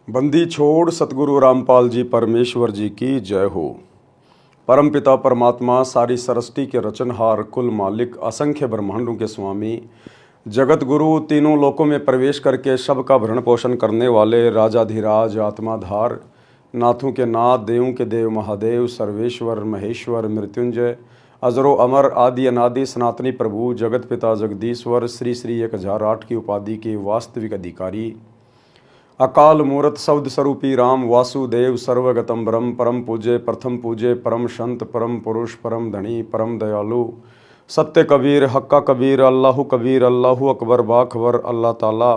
बंदी छोड़ सतगुरु रामपाल जी परमेश्वर जी की जय हो। परमपिता परमात्मा सारी सृष्टि के रचनहार, कुल मालिक, असंख्य ब्रह्मांडों के स्वामी, जगत गुरु, तीनों लोकों में प्रवेश करके सबका भरण पोषण करने वाले राजाधिराज, आत्माधार, नाथों के नाथ, देवों के देव, महादेव, सर्वेश्वर, महेश्वर, मृत्युंजय, अजरो अमर, आदि अनादि, सनातनी प्रभु, जगत पिता जगदीश्वर, श्री श्री 1008 की उपाधि के वास्तविक अधिकारी, अकाल मूर्त शब्द स्वरूपी राम वासुदेव, सर्वगतम ब्रह्म, परम पूज्य, प्रथम पूज्य, परम संत, परम पुरुष, परम धनी, परम दयालु, सत्य कबीर, हक्का कबीर, अल्लाहु अकबर, बाखबर, अल्लाह ताला,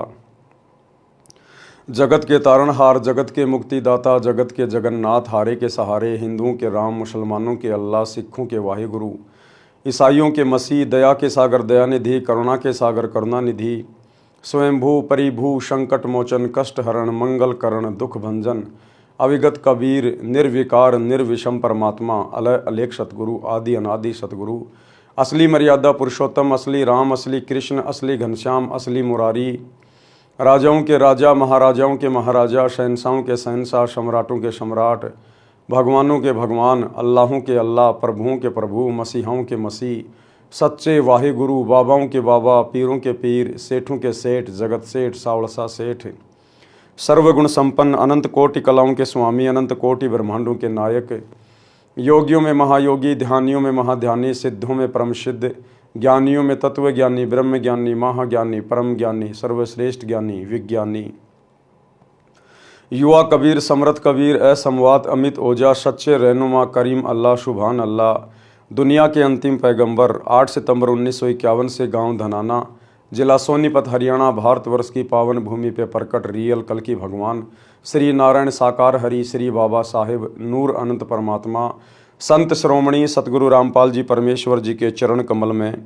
जगत के तारणहार, जगत के मुक्तिदाता, जगत के जगन्नाथ, हारे के सहारे, हिंदुओं के राम, मुसलमानों के अल्लाह, सिखों के वाहिगुरु, ईसाइयों के मसीह, दया के सागर दयानिधि, करुणा के सागर करुणानिधि, स्वयंभू परिभू, संकट मोचन, कष्ट हरण, मंगल करण, दुख भंजन, अविगत कबीर, निर्विकार निर्विषम परमात्मा, अलय अलेख सतगुरु, आदि अनादि सतगुरु, असली मर्यादा पुरुषोत्तम, असली राम, असली कृष्ण, असली घनश्याम, असली मुरारी, राजाओं के राजा, महाराजाओं के महाराजा, शहंशाहों के शहंशाह, सम्राटों के सम्राट, भगवानों के भगवान, अल्लाहों के अल्लाह, प्रभुओं के प्रभु, मसीहाओं के मसीह, सच्चे वाहिगुरु, बाबाओं के बाबा, पीरों के पीर, सेठों के सेठ, जगत सेठ, सावड़सा सेठ, सर्वगुण संपन्न, अनंत कोटि कलाओं के स्वामी, अनंत कोटि ब्रह्मांडों के नायक, योगियों में महायोगी, ध्यानियों में महाध्यानी, सिद्धों में परम सिद्ध, ज्ञानियों में तत्व ज्ञानी, ब्रह्म ज्ञानी, महाज्ञानी, परम ज्ञानी, सर्वश्रेष्ठ ज्ञानी, विज्ञानी, युवा कबीर, समरथ कबीर, असमवात, अमित ओजा, सच्चे रहनुमा, करीम अल्लाह, शुभान अल्लाह, दुनिया के अंतिम पैगंबर, 8 सितंबर 1951 से गांव धनाना, जिला सोनीपत, हरियाणा, भारतवर्ष की पावन भूमि पे प्रकट रियल कल की भगवान, श्री नारायण साकार हरि, श्री बाबा साहेब, नूर अनंत परमात्मा, संत श्रोमणी सतगुरु रामपाल जी परमेश्वर जी के चरण कमल में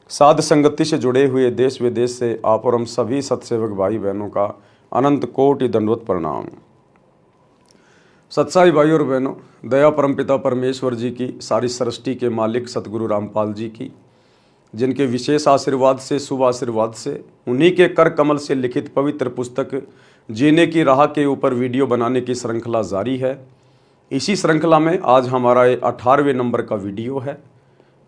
साध संगति से जुड़े हुए देश विदेश से आप और हम सभी सत्सेवक भाई बहनों का अनंत कोटि दंडवत प्रणाम। सत्साई भाई और बहनों, दया परमपिता परमेश्वर जी की, सारी सृष्टि के मालिक सतगुरु रामपाल जी की, जिनके विशेष आशीर्वाद से, शुभ आशीर्वाद से, उन्हीं के कर कमल से लिखित पवित्र पुस्तक जीने की राह के ऊपर वीडियो बनाने की श्रृंखला जारी है। इसी श्रृंखला में आज हमारा 18वें नंबर का वीडियो है।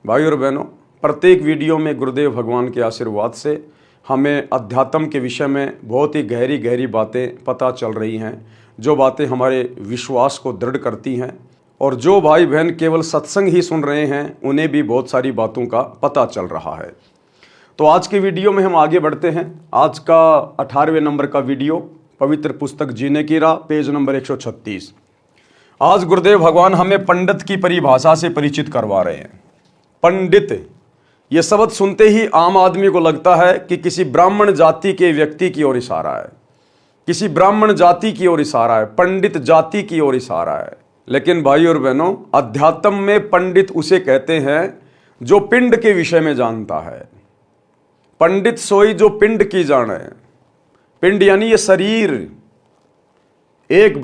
भाई और बहनों, प्रत्येक वीडियो में गुरुदेव भगवान के आशीर्वाद से हमें अध्यात्म के विषय में बहुत ही गहरी गहरी बातें पता चल रही हैं, जो बातें हमारे विश्वास को दृढ़ करती हैं, और जो भाई बहन केवल सत्संग ही सुन रहे हैं उन्हें भी बहुत सारी बातों का पता चल रहा है। तो आज के वीडियो में हम आगे बढ़ते हैं। आज का 18वें नंबर का वीडियो, पवित्र पुस्तक जीने की राह, पेज नंबर 136। आज गुरुदेव भगवान हमें पंडित की परिभाषा से परिचित करवा रहे हैं। पंडित, यह शब्द सुनते ही आम आदमी को लगता है कि किसी ब्राह्मण जाति के व्यक्ति की ओर इशारा है, किसी ब्राह्मण जाति की ओर इशारा है, पंडित जाति की ओर इशारा है। लेकिन भाई और बहनों, अध्यात्म में पंडित उसे कहते हैं जो पिंड के विषय में जानता है। पंडित सोई जो पिंड की जाने। पिंड यानी ये शरीर, एक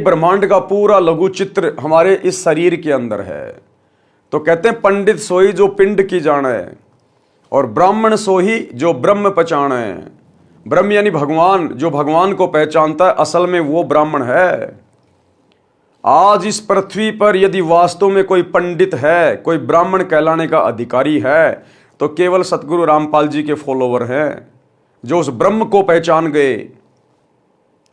ब्रह्मांड का पूरा लघु चित्र हमारे इस शरीर के अंदर है। तो कहते हैं पंडित सोई जो पिंड की जाने, और ब्राह्मण सोही जो ब्रह्म पहचाने। ब्रह्म यानी भगवान, जो भगवान को पहचानता है, असल में वो ब्राह्मण है। आज इस पृथ्वी पर यदि वास्तव में कोई पंडित है, कोई ब्राह्मण कहलाने का अधिकारी है, तो केवल सतगुरु रामपाल जी के फॉलोवर हैं, जो उस ब्रह्म को पहचान गए,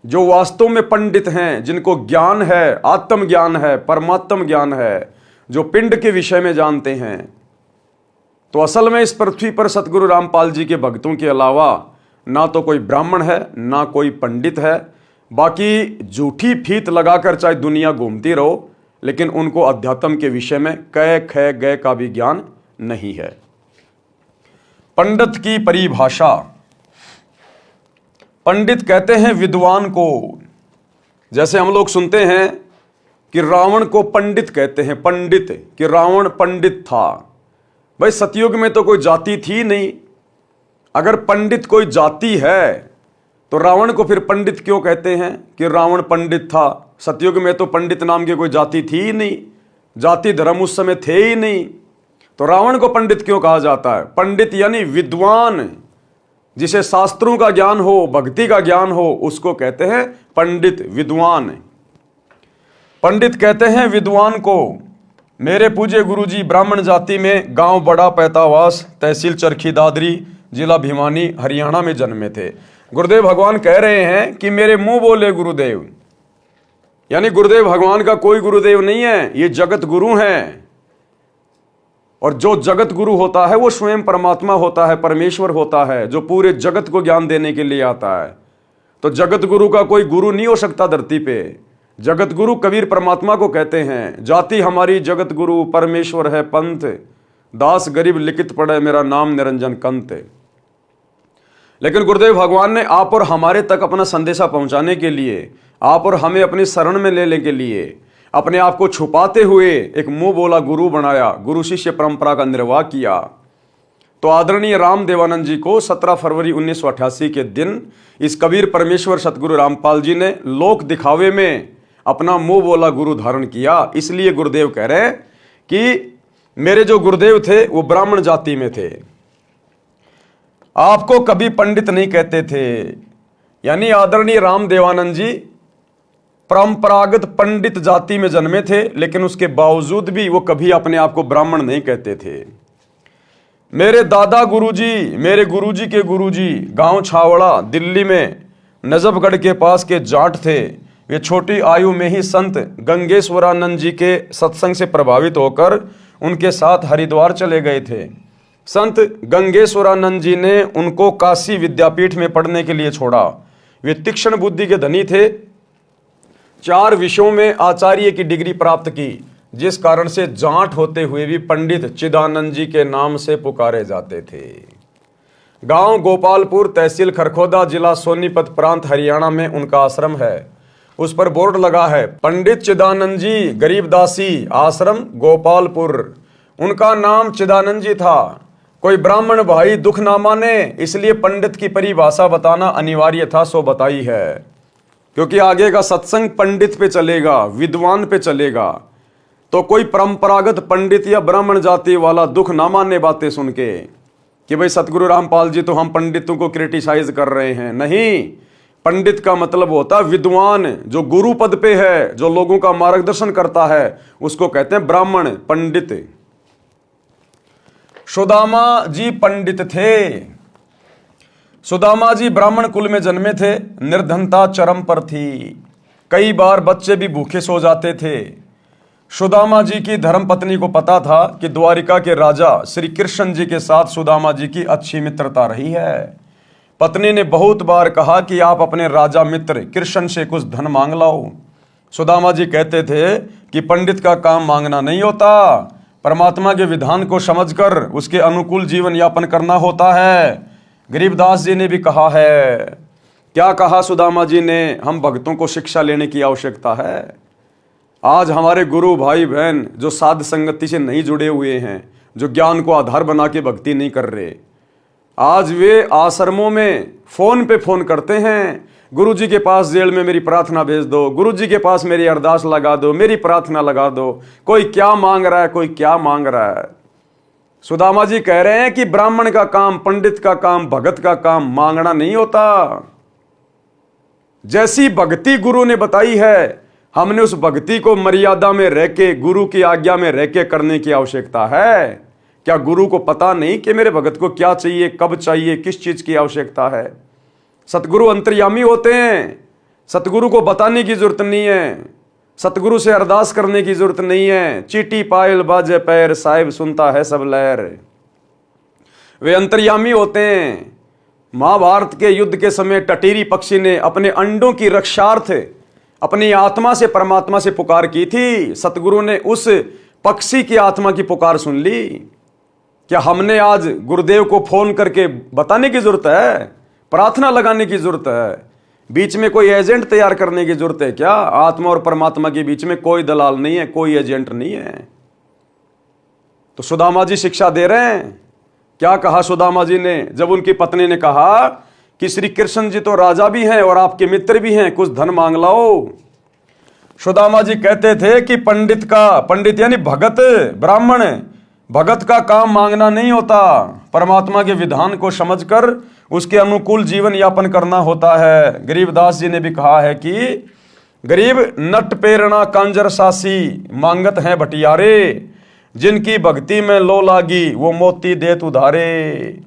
जो वास्तव में पंडित हैं, जिनको ज्ञान है, आत्म ज्ञान है, परमात्म ज्ञान है, जो पिंड के विषय में जानते हैं। तो असल में इस पृथ्वी पर सतगुरु रामपाल जी के भक्तों के अलावा ना तो कोई ब्राह्मण है, ना कोई पंडित है। बाकी झूठी फीत लगाकर चाहे दुनिया घूमती रहो, लेकिन उनको अध्यात्म के विषय में कै ख गय का भी ज्ञान नहीं है। पंडित की परिभाषा, पंडित कहते हैं विद्वान को। जैसे हम लोग सुनते हैं कि रावण को पंडित कहते हैं, पंडित, कि रावण पंडित था। भाई सतयुग में तो कोई जाति थी नहीं। अगर पंडित कोई जाति है तो रावण को फिर पंडित क्यों कहते हैं कि रावण पंडित था? सतयुग में तो पंडित नाम की कोई जाति थी ही नहीं, जाति धर्म उस समय थे ही नहीं, तो रावण को पंडित क्यों कहा जाता है? पंडित यानी विद्वान, जिसे शास्त्रों का ज्ञान हो, भक्ति का ज्ञान हो, उसको कहते हैं पंडित, विद्वान। पंडित कहते हैं विद्वान को। मेरे पूज्य गुरुजी ब्राह्मण जाति में गांव बड़ा पैतावास, तहसील चरखी दादरी, जिला भिवानी, हरियाणा में जन्मे थे। गुरुदेव भगवान कह रहे हैं कि मेरे मुंह बोले गुरुदेव, यानी गुरुदेव भगवान का कोई गुरुदेव नहीं है, ये जगत गुरु हैं। और जो जगत गुरु होता है वो स्वयं परमात्मा होता है, परमेश्वर होता है, जो पूरे जगत को ज्ञान देने के लिए आता है। तो जगत गुरु का कोई गुरु नहीं हो सकता धरती पे। जगत गुरु कबीर परमात्मा को कहते हैं। जाति हमारी जगत गुरु, परमेश्वर है पंथ, दास गरीब लिखित पढ़े, मेरा नाम निरंजन कंत। लेकिन गुरुदेव भगवान ने आप और हमारे तक अपना संदेशा पहुंचाने के लिए, आप और हमें अपनी शरण में लेने के लिए अपने आप को छुपाते हुए एक मुंह बोला गुरु बनाया, गुरु शिष्य परंपरा का निर्वाह किया। तो आदरणीय राम देवानंद जी को 17 फरवरी 1988 के दिन इस कबीर परमेश्वर सतगुरु रामपाल जी ने लोक दिखावे में अपना मुंह बोला गुरु धारण किया। इसलिए गुरुदेव कह रहे हैं कि मेरे जो गुरुदेव थे वो ब्राह्मण जाति में थे, आपको कभी पंडित नहीं कहते थे। यानी आदरणीय राम देवानंद जी परंपरागत पंडित जाति में जन्मे थे, लेकिन उसके बावजूद भी वो कभी अपने आप को ब्राह्मण नहीं कहते थे। मेरे दादा गुरुजी, मेरे गुरुजी के गुरुजी गांव छावड़ा दिल्ली में नजफगढ़ के पास के जाट थे। वे छोटी आयु में ही संत गंगेश्वरानंद जी के सत्संग से प्रभावित होकर उनके साथ हरिद्वार चले गए थे। संत गंगेश्वरानंद जी ने उनको काशी विद्यापीठ में पढ़ने के लिए छोड़ा। वे तीक्ष्ण बुद्धि के धनी थे। 4 विषयों में आचार्य की डिग्री प्राप्त की, जिस कारण से जाट होते हुए भी पंडित चिदानंद जी के नाम से पुकारे जाते थे। गांव गोपालपुर, तहसील खरखोदा, जिला सोनीपत प्रांत, हरियाणा में उनका आश्रम है। उस पर बोर्ड लगा है, पंडित चिदानंद जी गरीबदासी आश्रम गोपालपुर। उनका नाम चिदानंद जी था। कोई ब्राह्मण भाई दुख ना माने, इसलिए पंडित की परिभाषा बताना अनिवार्य था, सो बताई है। क्योंकि आगे का सत्संग पंडित पे चलेगा, विद्वान पे चलेगा। तो कोई परंपरागत पंडित या ब्राह्मण जाति वाला दुख ना माने बातें सुन के कि भाई सतगुरु रामपाल जी तो हम पंडितों को क्रिटिसाइज कर रहे हैं। नहीं, पंडित का मतलब होता है विद्वान, जो गुरु पद पे है, जो लोगों का मार्गदर्शन करता है, उसको कहते हैं ब्राह्मण, पंडित। सुदामा जी पंडित थे। सुदामा जी ब्राह्मण कुल में जन्मे थे। निर्धनता चरम पर थी। कई बार बच्चे भी भूखे सो जाते थे। सुदामा जी की धर्मपत्नी को पता था कि द्वारिका के राजा श्री कृष्ण जी के साथ सुदामा जी की अच्छी मित्रता रही है। पत्नी ने बहुत बार कहा कि आप अपने राजा मित्र कृष्ण से कुछ धन मांग लाओ। सुदामा जी कहते थे कि पंडित का काम मांगना नहीं होता, परमात्मा के विधान को समझकर उसके अनुकूल जीवन यापन करना होता है। गरीबदास जी ने भी कहा है। क्या कहा सुदामा जी ने? हम भक्तों को शिक्षा लेने की आवश्यकता है। आज हमारे गुरु भाई बहन जो साध संगति से नहीं जुड़े हुए हैं, जो ज्ञान को आधार बना के भक्ति नहीं कर रहे, आज वे आश्रमों में फोन पे फोन करते हैं, गुरुजी के पास जेल में मेरी प्रार्थना भेज दो, गुरुजी के पास मेरी अरदास लगा दो, मेरी प्रार्थना लगा दो। कोई क्या मांग रहा है, कोई क्या मांग रहा है। सुदामा जी कह रहे हैं कि ब्राह्मण का काम, पंडित का काम, भगत का काम मांगना नहीं होता। जैसी भक्ति गुरु ने बताई है, हमने उस भक्ति को मर्यादा में रह के, गुरु की आज्ञा में रह के करने की आवश्यकता है। क्या गुरु को पता नहीं कि मेरे भगत को क्या चाहिए, कब चाहिए, किस चीज की आवश्यकता है? सतगुरु अंतर्यामी होते हैं। सतगुरु को बताने की जरूरत नहीं है, सतगुरु से अरदास करने की जरूरत नहीं है। चीटी पायल बाजे पैर, साहिब सुनता है सब लहर। वे अंतर्यामी होते हैं। महाभारत के युद्ध के समय टटीरी पक्षी ने अपने अंडों की रक्षार्थ अपनी आत्मा से परमात्मा से पुकार की थी। सतगुरु ने उस पक्षी की आत्मा की पुकार सुन ली। क्या हमने आज गुरुदेव को फोन करके बताने की जरूरत है? प्रार्थना लगाने की जरूरत है? बीच में कोई एजेंट तैयार करने की जरूरत है क्या? आत्मा और परमात्मा के बीच में कोई दलाल नहीं है, कोई एजेंट नहीं है। तो सुदामा जी शिक्षा दे रहे हैं। क्या कहा सुदामा जी ने जब उनकी पत्नी ने कहा कि श्री कृष्ण जी तो राजा भी हैं और आपके मित्र भी हैं, कुछ धन मांग लाओ। सुदामा जी कहते थे कि पंडित यानी भगत, ब्राह्मण भगत का काम मांगना नहीं होता, परमात्मा के विधान को समझकर उसके अनुकूल जीवन यापन करना होता है। गरीबदास जी ने भी कहा है कि गरीब नट प्रेरणा कांजर सासी, मांगत हैं भटियारे, जिनकी भक्ति में लो लागी वो मोती देत उधारे।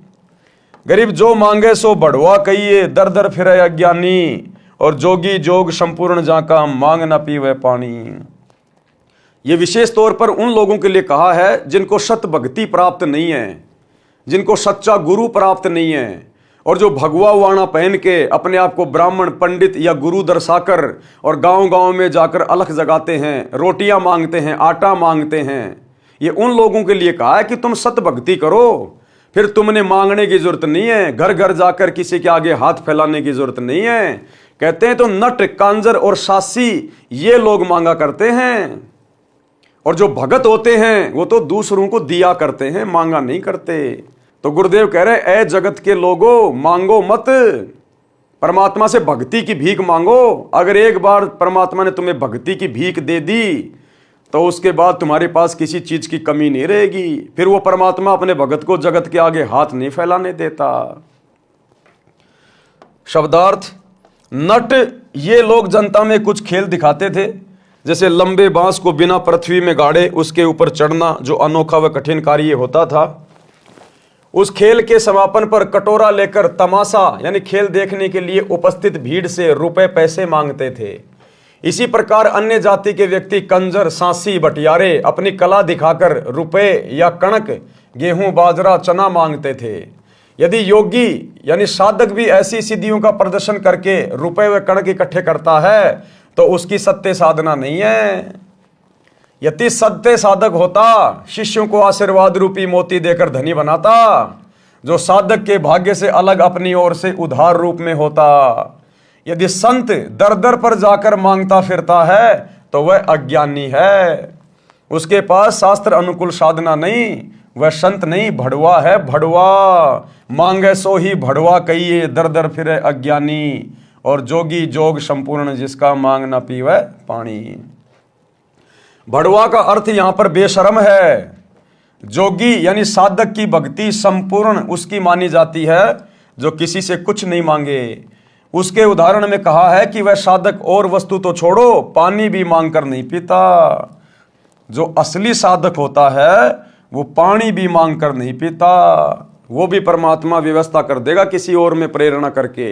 गरीब जो मांगे सो बढ़वा कहिए, दर दर फिरे अज्ञानी, और जोगी जोग संपूर्ण जाका, मांग न पीवे पानी। ये विशेष तौर पर उन लोगों के लिए कहा है जिनको सत भक्ति प्राप्त नहीं है, जिनको सच्चा गुरु प्राप्त नहीं है, और जो भगवा वाणा पहन के अपने आप को ब्राह्मण पंडित या गुरु दर्शाकर और गांव गांव में जाकर अलख जगाते हैं, रोटियां मांगते हैं, आटा मांगते हैं। ये उन लोगों के लिए कहा है कि तुम सत भक्ति करो, फिर तुमने मांगने की जरूरत नहीं है, घर घर जाकर किसी के आगे हाथ फैलाने की जरूरत नहीं है। कहते हैं तो नट कांजर और सासी ये लोग मांगा करते हैं, और जो भगत होते हैं वो तो दूसरों को दिया करते हैं, मांगा नहीं करते। तो गुरुदेव कह रहे ऐ जगत के लोगों, मांगो मत, परमात्मा से भक्ति की भीख मांगो। अगर एक बार परमात्मा ने तुम्हें भक्ति की भीख दे दी तो उसके बाद तुम्हारे पास किसी चीज की कमी नहीं रहेगी। फिर वो परमात्मा अपने भगत को जगत के आगे हाथ नहीं फैलाने देता। शब्दार्थ, नट ये लोग जनता में कुछ खेल दिखाते थे, जैसे लंबे बांस को बिना पृथ्वी में गाड़े उसके ऊपर चढ़ना, जो अनोखा व कठिन कार्य होता था। उस खेल के समापन पर कटोरा लेकर तमाशा यानी खेल देखने के लिए उपस्थित भीड़ से रुपए पैसे मांगते थे। इसी प्रकार अन्य जाति के व्यक्ति कंजर, सांसी, बटियारे अपनी कला दिखाकर रुपए या कणक, गेहूं, बाजरा, चना मांगते थे। यदि योगी यानी साधक भी ऐसी सिद्धियों का प्रदर्शन करके रुपए व कणक इकट्ठे करता है तो उसकी सत्य साधना नहीं है। यदि सत्य साधक होता, शिष्यों को आशीर्वाद रूपी मोती देकर धनी बनाता, जो साधक के भाग्य से अलग अपनी ओर से उधार रूप में होता। यदि संत दर दर पर जाकर मांगता फिरता है तो वह अज्ञानी है, उसके पास शास्त्र अनुकूल साधना नहीं, वह संत नहीं, भड़वा है, भड़वा। मांगे सो ही भड़वा कहिए, दर दर फिरे अज्ञानी, और जोगी जोग संपूर्ण जिसका, मांग ना पीवे पानी। भड़वा का अर्थ यहां पर बेशर्म है। जोगी यानी साधक की भक्ति संपूर्ण उसकी मानी जाती है जो किसी से कुछ नहीं मांगे। उसके उदाहरण में कहा है कि वह साधक और वस्तु तो छोड़ो, पानी भी मांगकर नहीं पीता। जो असली साधक होता है वो पानी भी मांगकर नहीं पीता, वो भी परमात्मा व्यवस्था कर देगा किसी और में प्रेरणा करके।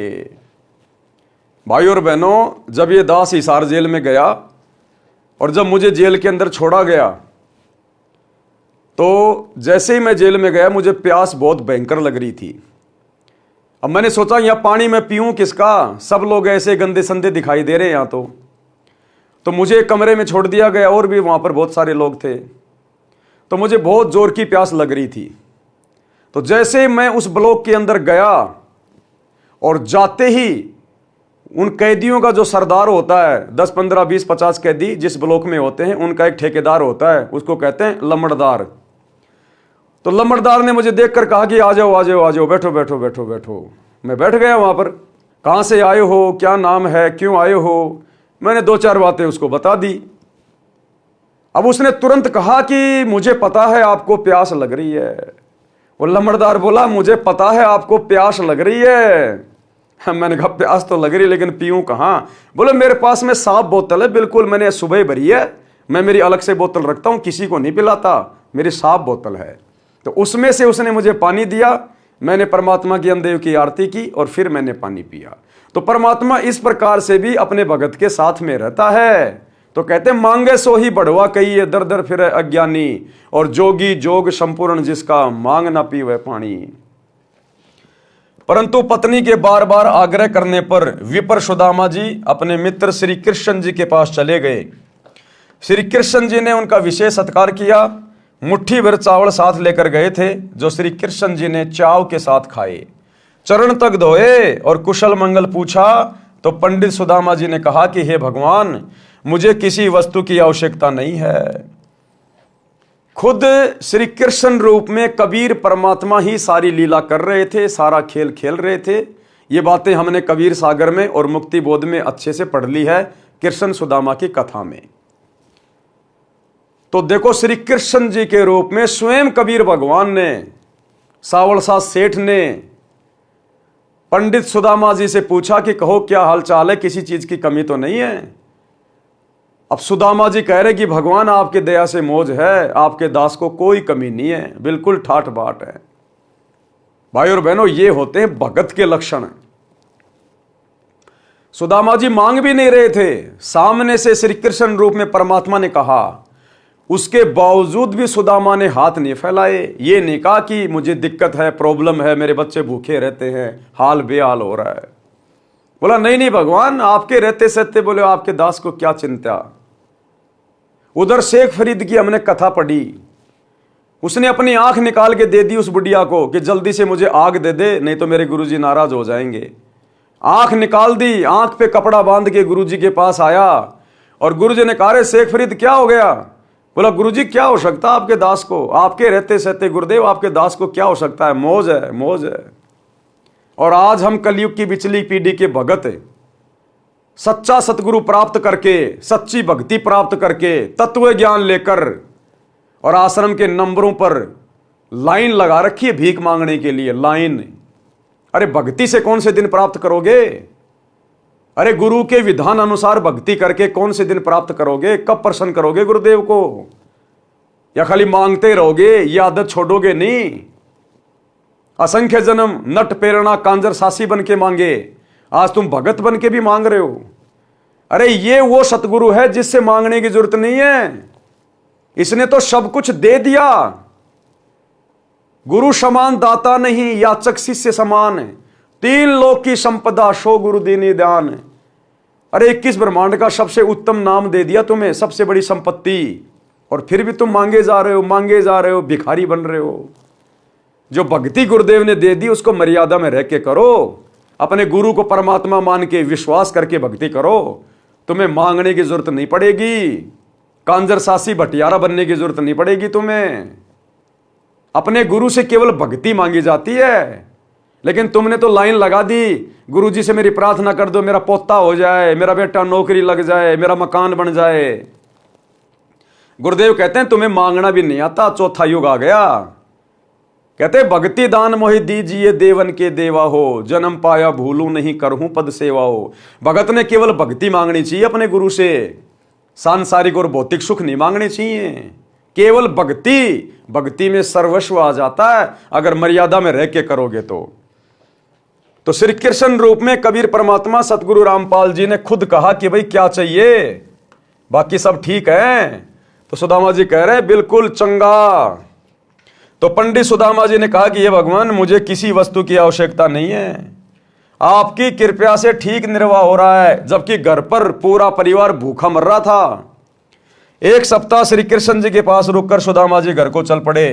भाई और बहनों, जब ये दास हिसार जेल में गया और जब मुझे जेल के अंदर छोड़ा गया, तो जैसे ही मैं जेल में गया मुझे प्यास बहुत भयंकर लग रही थी। अब मैंने सोचा यहां पानी मैं पीऊं किसका, सब लोग ऐसे गंदे संदे दिखाई दे रहे हैं यहां तो मुझे एक कमरे में छोड़ दिया गया, और भी वहां पर बहुत सारे लोग थे। तो मुझे बहुत जोर की प्यास लग रही थी। तो जैसे मैं उस ब्लॉक के अंदर गया और जाते ही उन कैदियों का जो सरदार होता है, 10, 15, 20, 50 कैदी जिस ब्लॉक में होते हैं, उनका एक ठेकेदार होता है, उसको कहते हैं लम्बड़दार। तो लम्बड़दार ने मुझे देखकर कहा कि आ जाओ आ जाओ आ जाओ, बैठो बैठो बैठो बैठो। मैं बैठ गया वहां पर। कहां से आए हो, क्या नाम है, क्यों आए हो, मैंने 2-4 बातें उसको बता दी। अब उसने तुरंत कहा कि मुझे पता है आपको प्यास लग रही है। वो लम्बड़दार बोला मुझे पता है आपको प्यास लग रही है। मैंने कहा प्यास तो लग रही है लेकिन पीऊं कहां। बोले मेरे पास में साफ बोतल है, बिल्कुल मैंने सुबह भरी है, मैं मेरी अलग से बोतल रखता हूं, किसी को नहीं पिलाता, मेरी साफ बोतल है। तो उसमें से उसने मुझे पानी दिया, मैंने परमात्मा की अंदेव की आरती की और फिर मैंने पानी पिया। तो परमात्मा इस प्रकार से भी अपने भगत के साथ में रहता है। तो कहते मांगे सो ही बढ़वा कहिए, दर दर फिरे अज्ञानी, और जोगी जोग संपूर्ण जिसका, मांग ना पीवे पानी। परंतु पत्नी के बार बार आग्रह करने पर विपर सुदामा जी अपने मित्र श्री कृष्ण जी के पास चले गए। श्री कृष्ण जी ने उनका विशेष सत्कार किया। मुट्ठी भर चावल साथ लेकर गए थे जो श्री कृष्ण जी ने चाव के साथ खाए। चरण तक धोए और कुशल मंगल पूछा तो पंडित सुदामा जी ने कहा कि हे भगवान, मुझे किसी वस्तु की आवश्यकता नहीं है। खुद श्री कृष्ण रूप में कबीर परमात्मा ही सारी लीला कर रहे थे, सारा खेल खेल रहे थे। ये बातें हमने कबीर सागर में और मुक्ति बोध में अच्छे से पढ़ ली है, कृष्ण सुदामा की कथा में। तो देखो श्री कृष्ण जी के रूप में स्वयं कबीर भगवान ने, सावलसा सेठ ने पंडित सुदामा जी से पूछा कि कहो क्या हालचाल है, किसी चीज की कमी तो नहीं है। अब सुदामा जी कह रहे कि भगवान आपके दया से मौज है, आपके दास को कोई कमी नहीं है, बिल्कुल ठाठ बाट है। भाई और बहनों, ये होते हैं भगत के लक्षण। सुदामा जी मांग भी नहीं रहे थे, सामने से श्री कृष्ण रूप में परमात्मा ने कहा, उसके बावजूद भी सुदामा ने हाथ नहीं फैलाए। ये नहीं कहा कि मुझे दिक्कत है, प्रॉब्लम है, मेरे बच्चे भूखे रहते हैं, हाल बेहाल हो रहा है। बोला नहीं नहीं भगवान, आपके रहते सहते बोले आपके दास को क्या चिंता। उधर शेख फरीद की हमने कथा पढ़ी, उसने अपनी आंख निकाल के दे दी उस बुढ़िया को कि जल्दी से मुझे आग दे दे, नहीं तो मेरे गुरुजी नाराज हो जाएंगे। आंख निकाल दी, आंख पे कपड़ा बांध के गुरुजी के पास आया और गुरुजी ने कहा, रे शेख फरीद क्या हो गया। बोला गुरुजी क्या हो सकता आपके दास को, आपके रहते सहते गुरुदेव आपके दास को क्या हो सकता है, मौज है मौज है। और आज हम कलयुग की पिछली पीढ़ी के भगत, सच्चा सतगुरु प्राप्त करके, सच्ची भक्ति प्राप्त करके, तत्व ज्ञान लेकर और आश्रम के नंबरों पर लाइन लगा रखी है भीख मांगने के लिए, लाइन। अरे भक्ति से कौन से दिन प्राप्त करोगे। अरे गुरु के विधान अनुसार भक्ति करके कौन से दिन प्राप्त करोगे, कब प्रसन्न करोगे गुरुदेव को। या खाली मांगते रहोगे, ये आदत छोड़ोगे नहीं। असंख्य जन्म नट प्रेरणा कांजर सासी बन के मांगे, आज तुम भगत बन के भी मांग रहे हो। अरे ये वो सतगुरु है जिससे मांगने की जरूरत नहीं है, इसने तो सब कुछ दे दिया। गुरु समान दाता नहीं, याचक शिष्य समान है, तीन लोक की संपदा सो गुरु दीनी दान। अरे 21 ब्रह्मांड का सबसे उत्तम नाम दे दिया तुम्हें, सबसे बड़ी संपत्ति, और फिर भी तुम मांगे जा रहे हो, मांगे जा रहे हो, भिखारी बन रहे हो। जो भक्ति गुरुदेव ने दे दी उसको मर्यादा में रह के करो, अपने गुरु को परमात्मा मान के विश्वास करके भक्ति करो, तुम्हें मांगने की जरूरत नहीं पड़ेगी, कांजर सासी भटियारा बनने की जरूरत नहीं पड़ेगी तुम्हें। अपने गुरु से केवल भक्ति मांगी जाती है। लेकिन तुमने तो लाइन लगा दी, गुरुजी से मेरी प्रार्थना कर दो, मेरा पोता हो जाए, मेरा बेटा नौकरी लग जाए, मेरा मकान बन जाए। गुरुदेव कहते हैं तुम्हें मांगना भी नहीं आता, चौथा युग आ गया। कहते भक्ति दान मोहि दीजिए देवन के देवा हो, जन्म पाया भूलू नहीं करहूं पद सेवा हो। भगत ने केवल भक्ति मांगनी चाहिए अपने गुरु से, सांसारिक और भौतिक सुख नहीं मांगने चाहिए, केवल भक्ति। भक्ति में सर्वस्व आ जाता है अगर मर्यादा में रह के करोगे तो श्री कृष्ण रूप में कबीर परमात्मा सतगुरु रामपाल जी ने खुद कहा कि भाई क्या चाहिए, बाकी सब ठीक है। तो सुदामा जी कह रहे बिल्कुल चंगा। तो पंडित सुदामा जी ने कहा कि ये भगवान मुझे किसी वस्तु की आवश्यकता नहीं है, आपकी कृपया से ठीक निर्वाह हो रहा है, जबकि घर पर पूरा परिवार भूखा मर रहा था। एक सप्ताह श्री कृष्ण जी के पास रुककर सुदामा जी घर को चल पड़े।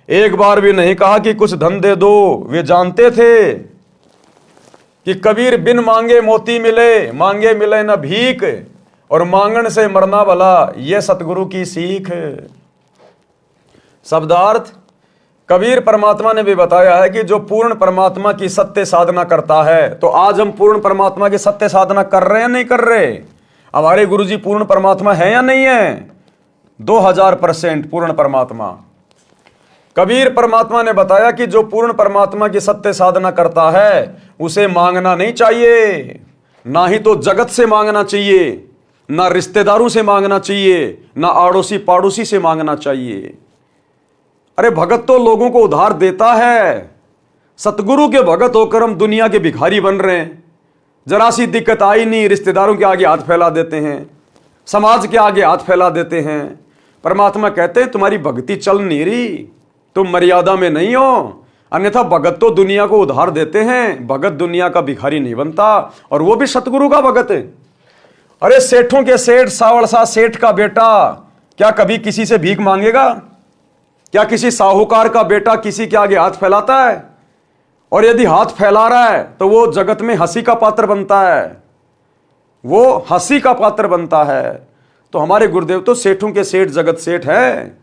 एक बार भी नहीं कहा कि कुछ धन दे दो, वे जानते थे कि कबीर बिन मांगे मोती मिले, मांगे मिले न भीख, और मांगन से मरना भला, यह सतगुरु की सीख। शब्दार्थ, कबीर परमात्मा ने भी बताया है कि जो पूर्ण परमात्मा की सत्य साधना करता है, तो आज हम पूर्ण परमात्मा की सत्य साधना कर रहे हैं नहीं कर रहे। हमारे गुरुजी पूर्ण परमात्मा है या नहीं है? 2000% पूर्ण परमात्मा। कबीर परमात्मा ने बताया कि जो पूर्ण परमात्मा की सत्य साधना करता है उसे मांगना नहीं चाहिए, ना ही तो जगत से मांगना चाहिए, ना रिश्तेदारों से मांगना चाहिए, ना आड़ोसी पाड़ोसी से मांगना चाहिए। अरे भगत तो लोगों को उधार देता है, सतगुरु के भगत होकर हम दुनिया के भिखारी बन रहे हैं। जरा सी दिक्कत आई नहीं, रिश्तेदारों के आगे हाथ फैला देते हैं, समाज के आगे हाथ फैला देते हैं। परमात्मा कहते हैं तुम्हारी भक्ति चल नहीं रही, तुम मर्यादा में नहीं हो, अन्यथा भगत तो दुनिया को उधार देते हैं, भगत दुनिया का भिखारी नहीं बनता, और वो भी सतगुरु का भगत है। अरे सेठों के सेठ सावड़सा सेठ का बेटा क्या कभी किसी से भीख मांगेगा? क्या किसी साहूकार का बेटा किसी के आगे हाथ फैलाता है? और यदि हाथ फैला रहा है तो वो जगत में हंसी का पात्र बनता है, वो हंसी का पात्र बनता है। तो हमारे गुरुदेव तो सेठों के सेठ जगत सेठ है,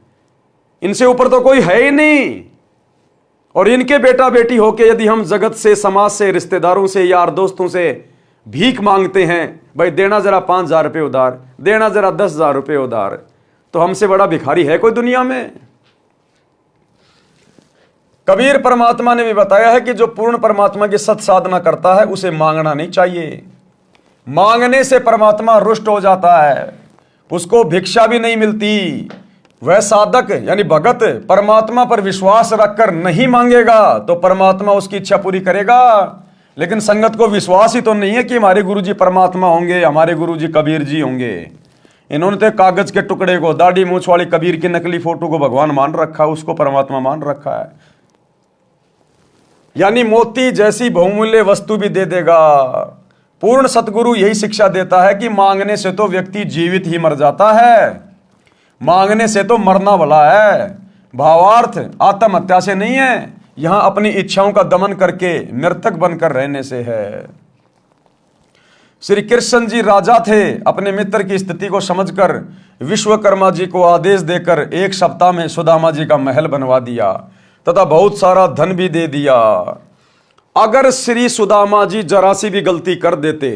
इनसे ऊपर तो कोई है ही नहीं। और इनके बेटा बेटी होके यदि हम जगत से, समाज से, रिश्तेदारों से, यार दोस्तों से भीख मांगते हैं, भाई देना जरा 5000 रुपये उधार, देना जरा 10,000 रुपये उधार, तो हमसे बड़ा भिखारी है कोई दुनिया में? कबीर परमात्मा ने भी बताया है कि जो पूर्ण परमात्मा की सत साधना करता है उसे मांगना नहीं चाहिए। मांगने से परमात्मा रुष्ट हो जाता है, उसको भिक्षा भी नहीं मिलती। वह साधक यानी भगत परमात्मा पर विश्वास रखकर नहीं मांगेगा तो परमात्मा उसकी इच्छा पूरी करेगा। लेकिन संगत को विश्वास ही तो नहीं है कि हमारे गुरुजी परमात्मा होंगे, हमारे गुरुजी कबीर जी होंगे। इन्होंने तो कागज के टुकड़े को, दाढ़ी मूछ वाली कबीर की नकली फोटो को भगवान मान रखा है, उसको परमात्मा मान रखा है। यानी मोती जैसी बहुमूल्य वस्तु भी दे देगा। पूर्ण सतगुरु यही शिक्षा देता है कि मांगने से तो व्यक्ति जीवित ही मर जाता है, मांगने से तो मरना भला है। भावार्थ आत्महत्या से नहीं है, यहां अपनी इच्छाओं का दमन करके मृतक बनकर रहने से है। श्री कृष्ण जी राजा थे, अपने मित्र की स्थिति को समझकर विश्वकर्मा जी को आदेश देकर एक सप्ताह में सुदामा जी का महल बनवा दिया तथा बहुत सारा धन भी दे दिया। अगर श्री सुदामा जी जरा सी भी गलती कर देते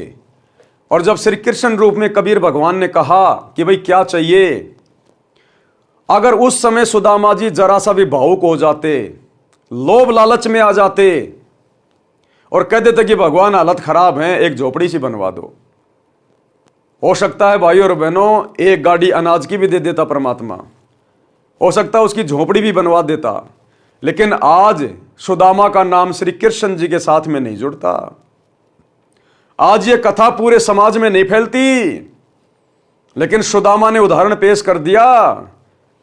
और जब श्री कृष्ण रूप में कबीर भगवान ने कहा कि भाई क्या चाहिए, अगर उस समय सुदामा जी जरा सा भी भावुक हो जाते, लोभ लालच में आ जाते और कह देते कि भगवान हालत खराब है, एक झोपड़ी सी बनवा दो, हो सकता है भाई और बहनों एक गाड़ी अनाज की भी दे देता परमात्मा, हो सकता है उसकी झोपड़ी भी बनवा देता। लेकिन आज सुदामा का नाम श्री कृष्ण जी के साथ में नहीं जुड़ता, आज ये कथा पूरे समाज में नहीं फैलती। लेकिन सुदामा ने उदाहरण पेश कर दिया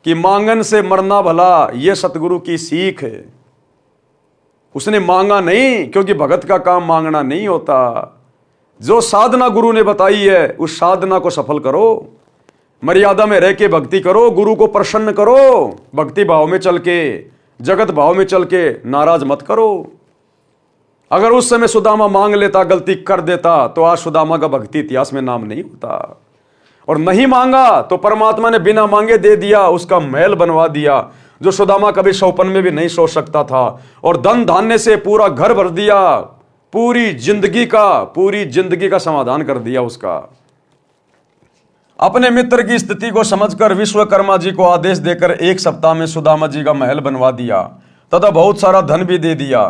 कि मांगन से मरना भला, यह सतगुरु की सीख है। उसने मांगा नहीं, क्योंकि भगत का काम मांगना नहीं होता। जो साधना गुरु ने बताई है उस साधना को सफल करो, मर्यादा में रह के भक्ति करो, गुरु को प्रसन्न करो, भक्ति भाव में चल के, जगत भाव में चल के, नाराज मत करो। अगर उस समय सुदामा मांग लेता, गलती कर देता, तो आज सुदामा का भक्ति इतिहास में नाम नहीं होता। और नहीं मांगा तो परमात्मा ने बिना मांगे दे दिया, उसका महल बनवा दिया जो सुदामा कभी सौपन में भी नहीं सोच सकता था। और धन धान्य से पूरा घर भर दिया, पूरी जिंदगी का समाधान कर दिया उसका। अपने मित्र की स्थिति को समझकर विश्वकर्मा जी को आदेश देकर एक सप्ताह में सुदामा जी का महल बनवा दिया तथा बहुत सारा धन भी दे दिया।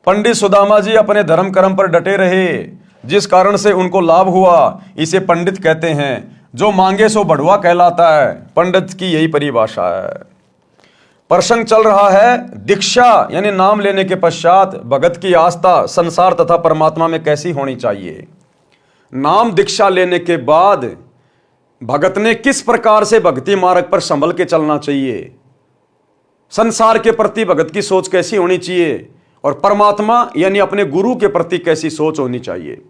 पंडित सुदामा जी अपने धर्म कर्म पर डटे रहे, जिस कारण से उनको लाभ हुआ। इसे पंडित कहते हैं, जो मांगे सो बढ़ुआ कहलाता है। पंडित की यही परिभाषा है। प्रसंग चल रहा है दीक्षा यानी नाम लेने के पश्चात भगत की आस्था संसार तथा परमात्मा में कैसी होनी चाहिए। नाम दीक्षा लेने के बाद भगत ने किस प्रकार से भक्ति मार्ग पर संभल के चलना चाहिए, संसार के प्रति भगत की सोच कैसी होनी चाहिए और परमात्मा यानी अपने गुरु के प्रति कैसी सोच होनी चाहिए।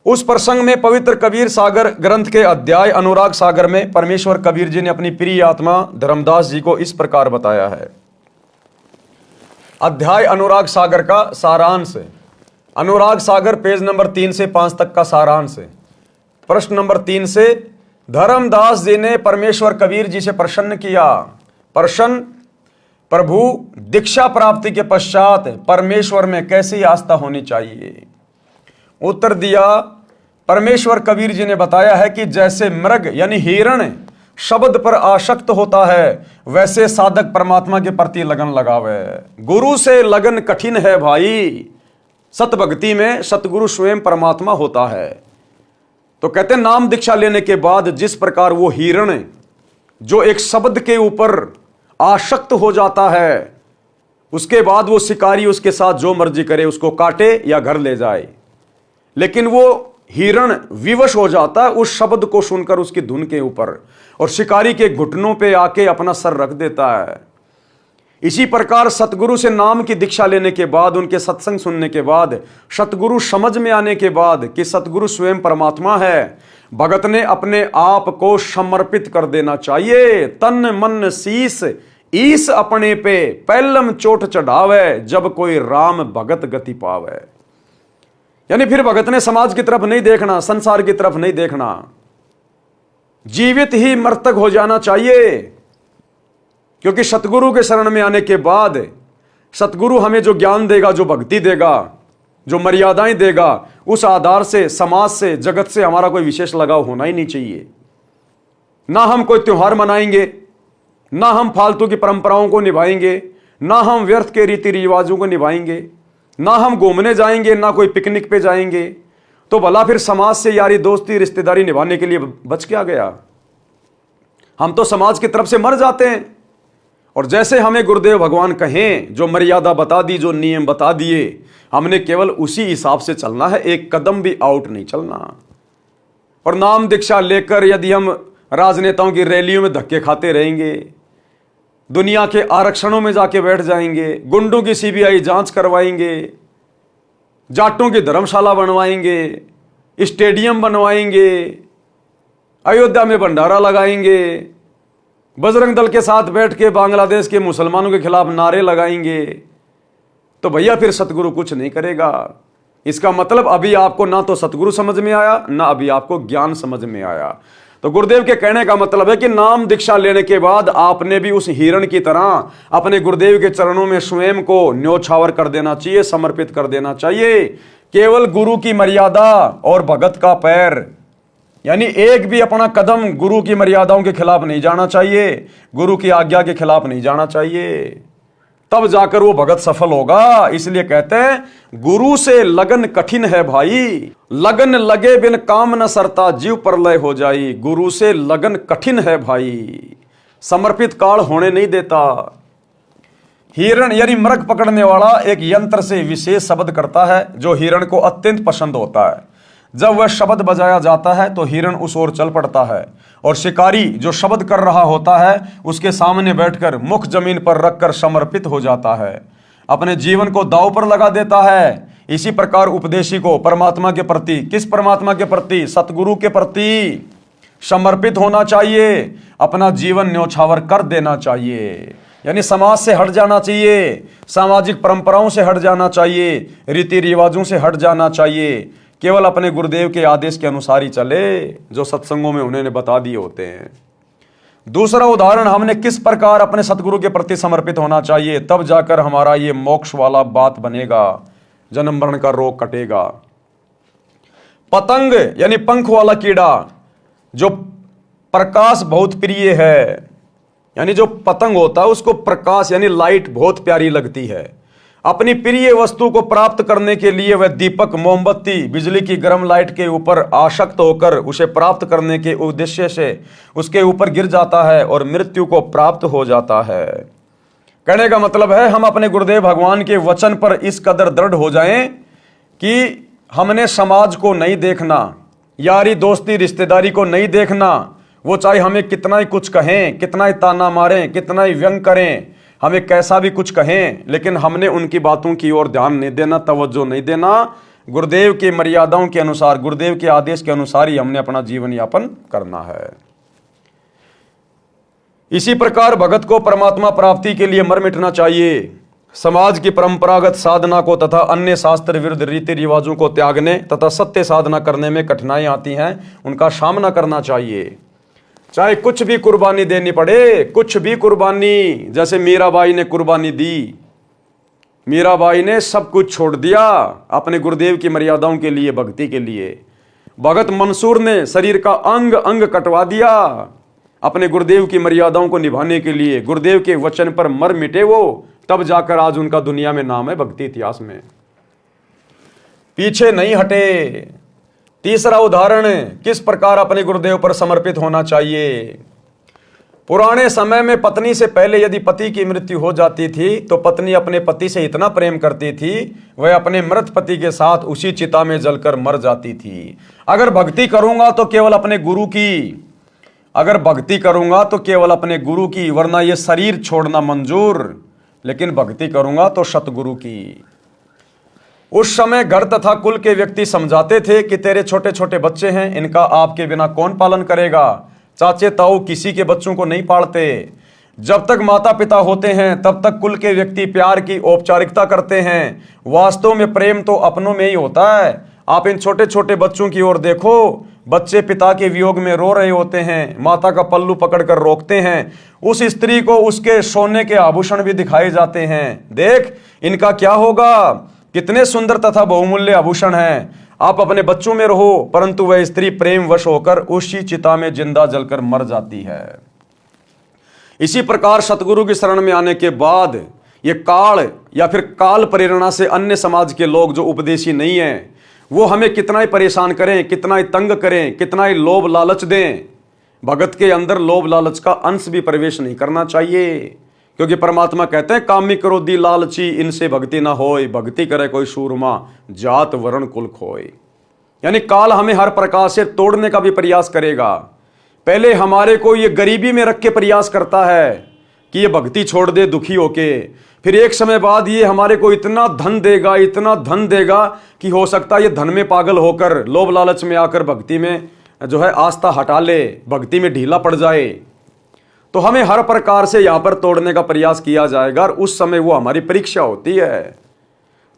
उस प्रसंग में पवित्र कबीर सागर ग्रंथ के अध्याय अनुराग सागर में परमेश्वर कबीर जी ने अपनी प्रिय आत्मा धर्मदास जी को इस प्रकार बताया है। अध्याय अनुराग सागर का सारांश, अनुराग सागर पेज नंबर 3 से 5 तक का सारांश। प्रश्न नंबर 3 से, धर्मदास जी ने परमेश्वर कबीर जी से प्रसन्न किया। प्रश्न, प्रभु दीक्षा प्राप्ति के पश्चात परमेश्वर में कैसी आस्था होनी चाहिए। उत्तर दिया, परमेश्वर कबीर जी ने बताया है कि जैसे मृग यानी हिरण शब्द पर आसक्त होता है, वैसे साधक परमात्मा के प्रति लगन लगावे। गुरु से लगन कठिन है भाई, सत भक्ति में सतगुरु स्वयं परमात्मा होता है। तो कहते हैं नाम दीक्षा लेने के बाद जिस प्रकार वो हिरण जो एक शब्द के ऊपर आसक्त हो जाता है, उसके बाद वो शिकारी उसके साथ जो मर्जी करे, उसको काटे या घर ले जाए, लेकिन वो हिरण विवश हो जाता है उस शब्द को सुनकर उसकी धुन के ऊपर, और शिकारी के घुटनों पे आके अपना सर रख देता है। इसी प्रकार सतगुरु से नाम की दीक्षा लेने के बाद, उनके सत्संग सुनने के बाद, सतगुरु समझ में आने के बाद कि सतगुरु स्वयं परमात्मा है, भगत ने अपने आप को समर्पित कर देना चाहिए। तन मन शीस ईस अपने पे पहलम चोट चढ़ावे, जब कोई राम भगत गति पावे। यानी फिर भगत ने समाज की तरफ नहीं देखना, संसार की तरफ नहीं देखना, जीवित ही मृतक हो जाना चाहिए। क्योंकि सतगुरु के शरण में आने के बाद सतगुरु हमें जो ज्ञान देगा, जो भक्ति देगा, जो मर्यादाएं देगा, उस आधार से समाज से, जगत से हमारा कोई विशेष लगाव होना ही नहीं चाहिए। ना हम कोई त्योहार मनाएंगे, ना हम फालतू की परंपराओं को निभाएंगे, ना हम व्यर्थ के रीति रिवाजों को निभाएंगे, ना हम घूमने जाएंगे, ना कोई पिकनिक पे जाएंगे, तो भला फिर समाज से यारी दोस्ती रिश्तेदारी निभाने के लिए बच क्या गया? हम तो समाज की तरफ से मर जाते हैं। और जैसे हमें गुरुदेव भगवान कहें, जो मर्यादा बता दी, जो नियम बता दिए, हमने केवल उसी हिसाब से चलना है, एक कदम भी आउट नहीं चलना। और नाम दीक्षा लेकर यदि हम राजनेताओं की रैलियों में धक्के खाते रहेंगे, दुनिया के आरक्षणों में जाके बैठ जाएंगे, गुंडों की सीबीआई जांच करवाएंगे, जाटों की धर्मशाला बनवाएंगे, स्टेडियम बनवाएंगे, अयोध्या में भंडारा लगाएंगे, बजरंग दल के साथ बैठ के बांग्लादेश के मुसलमानों के खिलाफ नारे लगाएंगे, तो भैया फिर सतगुरु कुछ नहीं करेगा। इसका मतलब अभी आपको ना तो सतगुरु समझ में आया, ना अभी आपको ज्ञान समझ में आया। तो गुरुदेव के कहने का मतलब है कि नाम दीक्षा लेने के बाद आपने भी उस हिरण की तरह अपने गुरुदेव के चरणों में स्वयं को न्योछावर कर देना चाहिए, समर्पित कर देना चाहिए। केवल गुरु की मर्यादा और भगत का पैर, यानी एक भी अपना कदम गुरु की मर्यादाओं के खिलाफ नहीं जाना चाहिए, गुरु की आज्ञा के खिलाफ नहीं जाना चाहिए, तब जाकर वो भगत सफल होगा। इसलिए कहते हैं गुरु से लगन कठिन है भाई, लगन लगे बिन काम न सरता, जीव प्रलय हो जाई। गुरु से लगन कठिन है भाई, समर्पित काल होने नहीं देता। हिरण यानी मृग पकड़ने वाला एक यंत्र से विशेष शब्द करता है जो हिरण को अत्यंत पसंद होता है। जब वह शब्द बजाया जाता है तो हिरण उस ओर चल पड़ता है, और शिकारी जो शब्द कर रहा होता है उसके सामने बैठकर मुख जमीन पर रखकर समर्पित हो जाता है, अपने जीवन को दांव पर लगा देता है। इसी प्रकार उपदेशी को परमात्मा के प्रति, किस परमात्मा के प्रति? सतगुरु के प्रति समर्पित होना चाहिए, अपना जीवन न्योछावर कर देना चाहिए, यानी समाज से हट जाना चाहिए, सामाजिक परंपराओं से हट जाना चाहिए, रीति रिवाजों से हट जाना चाहिए, केवल अपने गुरुदेव के आदेश के अनुसार ही चले जो सत्संगों में उन्होंने बता दिए होते हैं। दूसरा उदाहरण, हमने किस प्रकार अपने सतगुरु के प्रति समर्पित होना चाहिए, तब जाकर हमारा ये मोक्ष वाला बात बनेगा, जन्म मरण का रोग कटेगा। पतंग यानी पंख वाला कीड़ा जो प्रकाश बहुत प्रिय है, यानी जो पतंग होता है उसको प्रकाश यानी लाइट बहुत प्यारी लगती है। अपनी प्रिय वस्तु को प्राप्त करने के लिए वह दीपक, मोमबत्ती, बिजली की गर्म लाइट के ऊपर आसक्त होकर उसे प्राप्त करने के उद्देश्य से उसके ऊपर गिर जाता है और मृत्यु को प्राप्त हो जाता है। कहने का मतलब है हम अपने गुरुदेव भगवान के वचन पर इस कदर दृढ़ हो जाएं कि हमने समाज को नहीं देखना, यारी दोस्ती रिश्तेदारी को नहीं देखना, वो चाहे हमें कितना ही कुछ कहें, कितना ही ताना मारें, कितना ही व्यंग करें, हमें कैसा भी कुछ कहें, लेकिन हमने उनकी बातों की ओर ध्यान नहीं देना, तवज्जो नहीं देना। गुरुदेव की मर्यादाओं के अनुसार, गुरुदेव के आदेश के अनुसार ही हमने अपना जीवन यापन करना है। इसी प्रकार भगत को परमात्मा प्राप्ति के लिए मर मिटना चाहिए। समाज की परंपरागत साधना को तथा अन्य शास्त्र विरुद्ध रीति रिवाजों को त्यागने तथा सत्य साधना करने में कठिनाइयां आती हैं, उनका सामना करना चाहिए। चाहे कुछ भी कुर्बानी देनी पड़े, कुछ भी कुर्बानी, जैसे मीराबाई ने कुर्बानी दी, मीराबाई ने सब कुछ छोड़ दिया अपने गुरुदेव की मर्यादाओं के लिए, भक्ति के लिए। भगत मंसूर ने शरीर का अंग अंग कटवा दिया अपने गुरुदेव की मर्यादाओं को निभाने के लिए। गुरुदेव के वचन पर मर मिटे वो, तब जाकर आज उनका दुनिया में नाम है, भक्ति इतिहास में। पीछे नहीं हटे। तीसरा उदाहरण, किस प्रकार अपने गुरुदेव पर समर्पित होना चाहिए। पुराने समय में पत्नी से पहले यदि पति की मृत्यु हो जाती थी तो पत्नी अपने पति से इतना प्रेम करती थी, वह अपने मृत पति के साथ उसी चिता में जलकर मर जाती थी। अगर भक्ति करूंगा तो केवल अपने गुरु की, अगर भक्ति करूंगा तो केवल अपने गुरु की, वरना यह शरीर छोड़ना मंजूर, लेकिन भक्ति करूंगा तो सतगुरु की। उस समय घर तथा कुल के व्यक्ति समझाते थे कि तेरे छोटे छोटे बच्चे हैं, इनका आपके बिना कौन पालन करेगा। चाचे ताऊ किसी के बच्चों को नहीं पालते। जब तक माता पिता होते हैं तब तक कुल के व्यक्ति प्यार की औपचारिकता करते हैं, वास्तव में प्रेम तो अपनों में ही होता है। आप इन छोटे छोटे बच्चों की ओर देखो, बच्चे पिता के वियोग में रो रहे होते हैं, माता का पल्लू पकड़कर रोकते हैं। उस स्त्री को उसके सोने के आभूषण भी दिखाए जाते हैं, देख इनका क्या होगा, कितने सुंदर तथा बहुमूल्य आभूषण हैं। आप अपने बच्चों में रहो, परंतु वह स्त्री प्रेम वश होकर उसी चिता में जिंदा जलकर मर जाती है। इसी प्रकार सतगुरु की शरण में आने के बाद ये काल या फिर काल प्रेरणा से अन्य समाज के लोग जो उपदेशी नहीं है, वो हमें कितना ही परेशान करें, कितना ही तंग करें, कितना ही लोभ लालच दें, भगत के अंदर लोभ लालच का अंश भी प्रवेश नहीं करना चाहिए। क्योंकि परमात्मा कहते हैं, कामी क्रोधी लालची इनसे भक्ति ना होय, भक्ति करे कोई सूरमा जात वर्ण कुल खोय। यानी काल हमें हर प्रकार से तोड़ने का भी प्रयास करेगा। पहले हमारे को ये गरीबी में रख के प्रयास करता है कि ये भक्ति छोड़ दे दुखी होके, फिर एक समय बाद ये हमारे को इतना धन देगा, इतना धन देगा कि हो सकता है ये धन में पागल होकर लोभ लालच में आकर भक्ति में जो है आस्था हटा ले, भक्ति में ढीला पड़ जाए। तो हमें हर प्रकार से यहां पर तोड़ने का प्रयास किया जाएगा और उस समय वो हमारी परीक्षा होती है।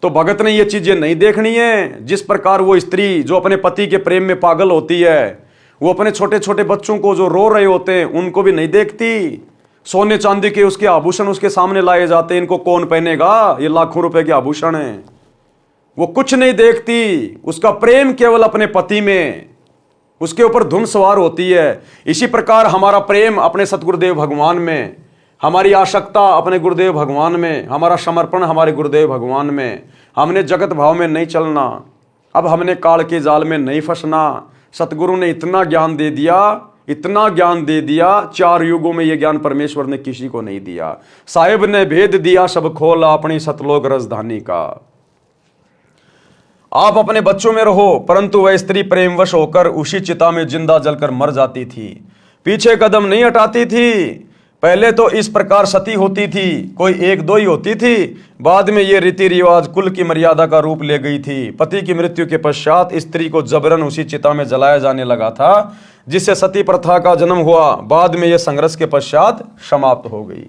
तो भगत ने ये चीजें नहीं देखनी है। जिस प्रकार वो स्त्री जो अपने पति के प्रेम में पागल होती है, वो अपने छोटे छोटे बच्चों को जो रो रहे होते हैं उनको भी नहीं देखती। सोने चांदी के उसके आभूषण उसके सामने लाए जाते हैं, इनको कौन पहनेगा, ये लाखों रुपए के आभूषण हैं, वो कुछ नहीं देखती। उसका प्रेम केवल अपने पति में, उसके ऊपर धुन सवार होती है। इसी प्रकार हमारा प्रेम अपने सतगुरुदेव भगवान में, हमारी आसक्ता अपने गुरुदेव भगवान में, हमारा समर्पण हमारे गुरुदेव भगवान में। हमने जगत भाव में नहीं चलना, अब हमने काल के जाल में नहीं फंसना। सतगुरु ने इतना ज्ञान दे दिया, इतना ज्ञान दे दिया, 4 युगों में यह ज्ञान परमेश्वर ने किसी को नहीं दिया। साहिब ने भेद दिया सब खोला अपनी सतलोक राजधानी का। आप अपने बच्चों में रहो, परंतु वह स्त्री प्रेमवश होकर उसी चिता में जिंदा जलकर मर जाती थी, पीछे कदम नहीं हटाती थी। पहले तो इस प्रकार सती होती थी, कोई 1-2 ही होती थी। बाद में ये रीति रिवाज कुल की मर्यादा का रूप ले गई थी। पति की मृत्यु के पश्चात स्त्री को जबरन उसी चिता में जलाया जाने लगा था, जिससे सती प्रथा का जन्म हुआ। बाद में यह संघर्ष के पश्चात समाप्त हो गई।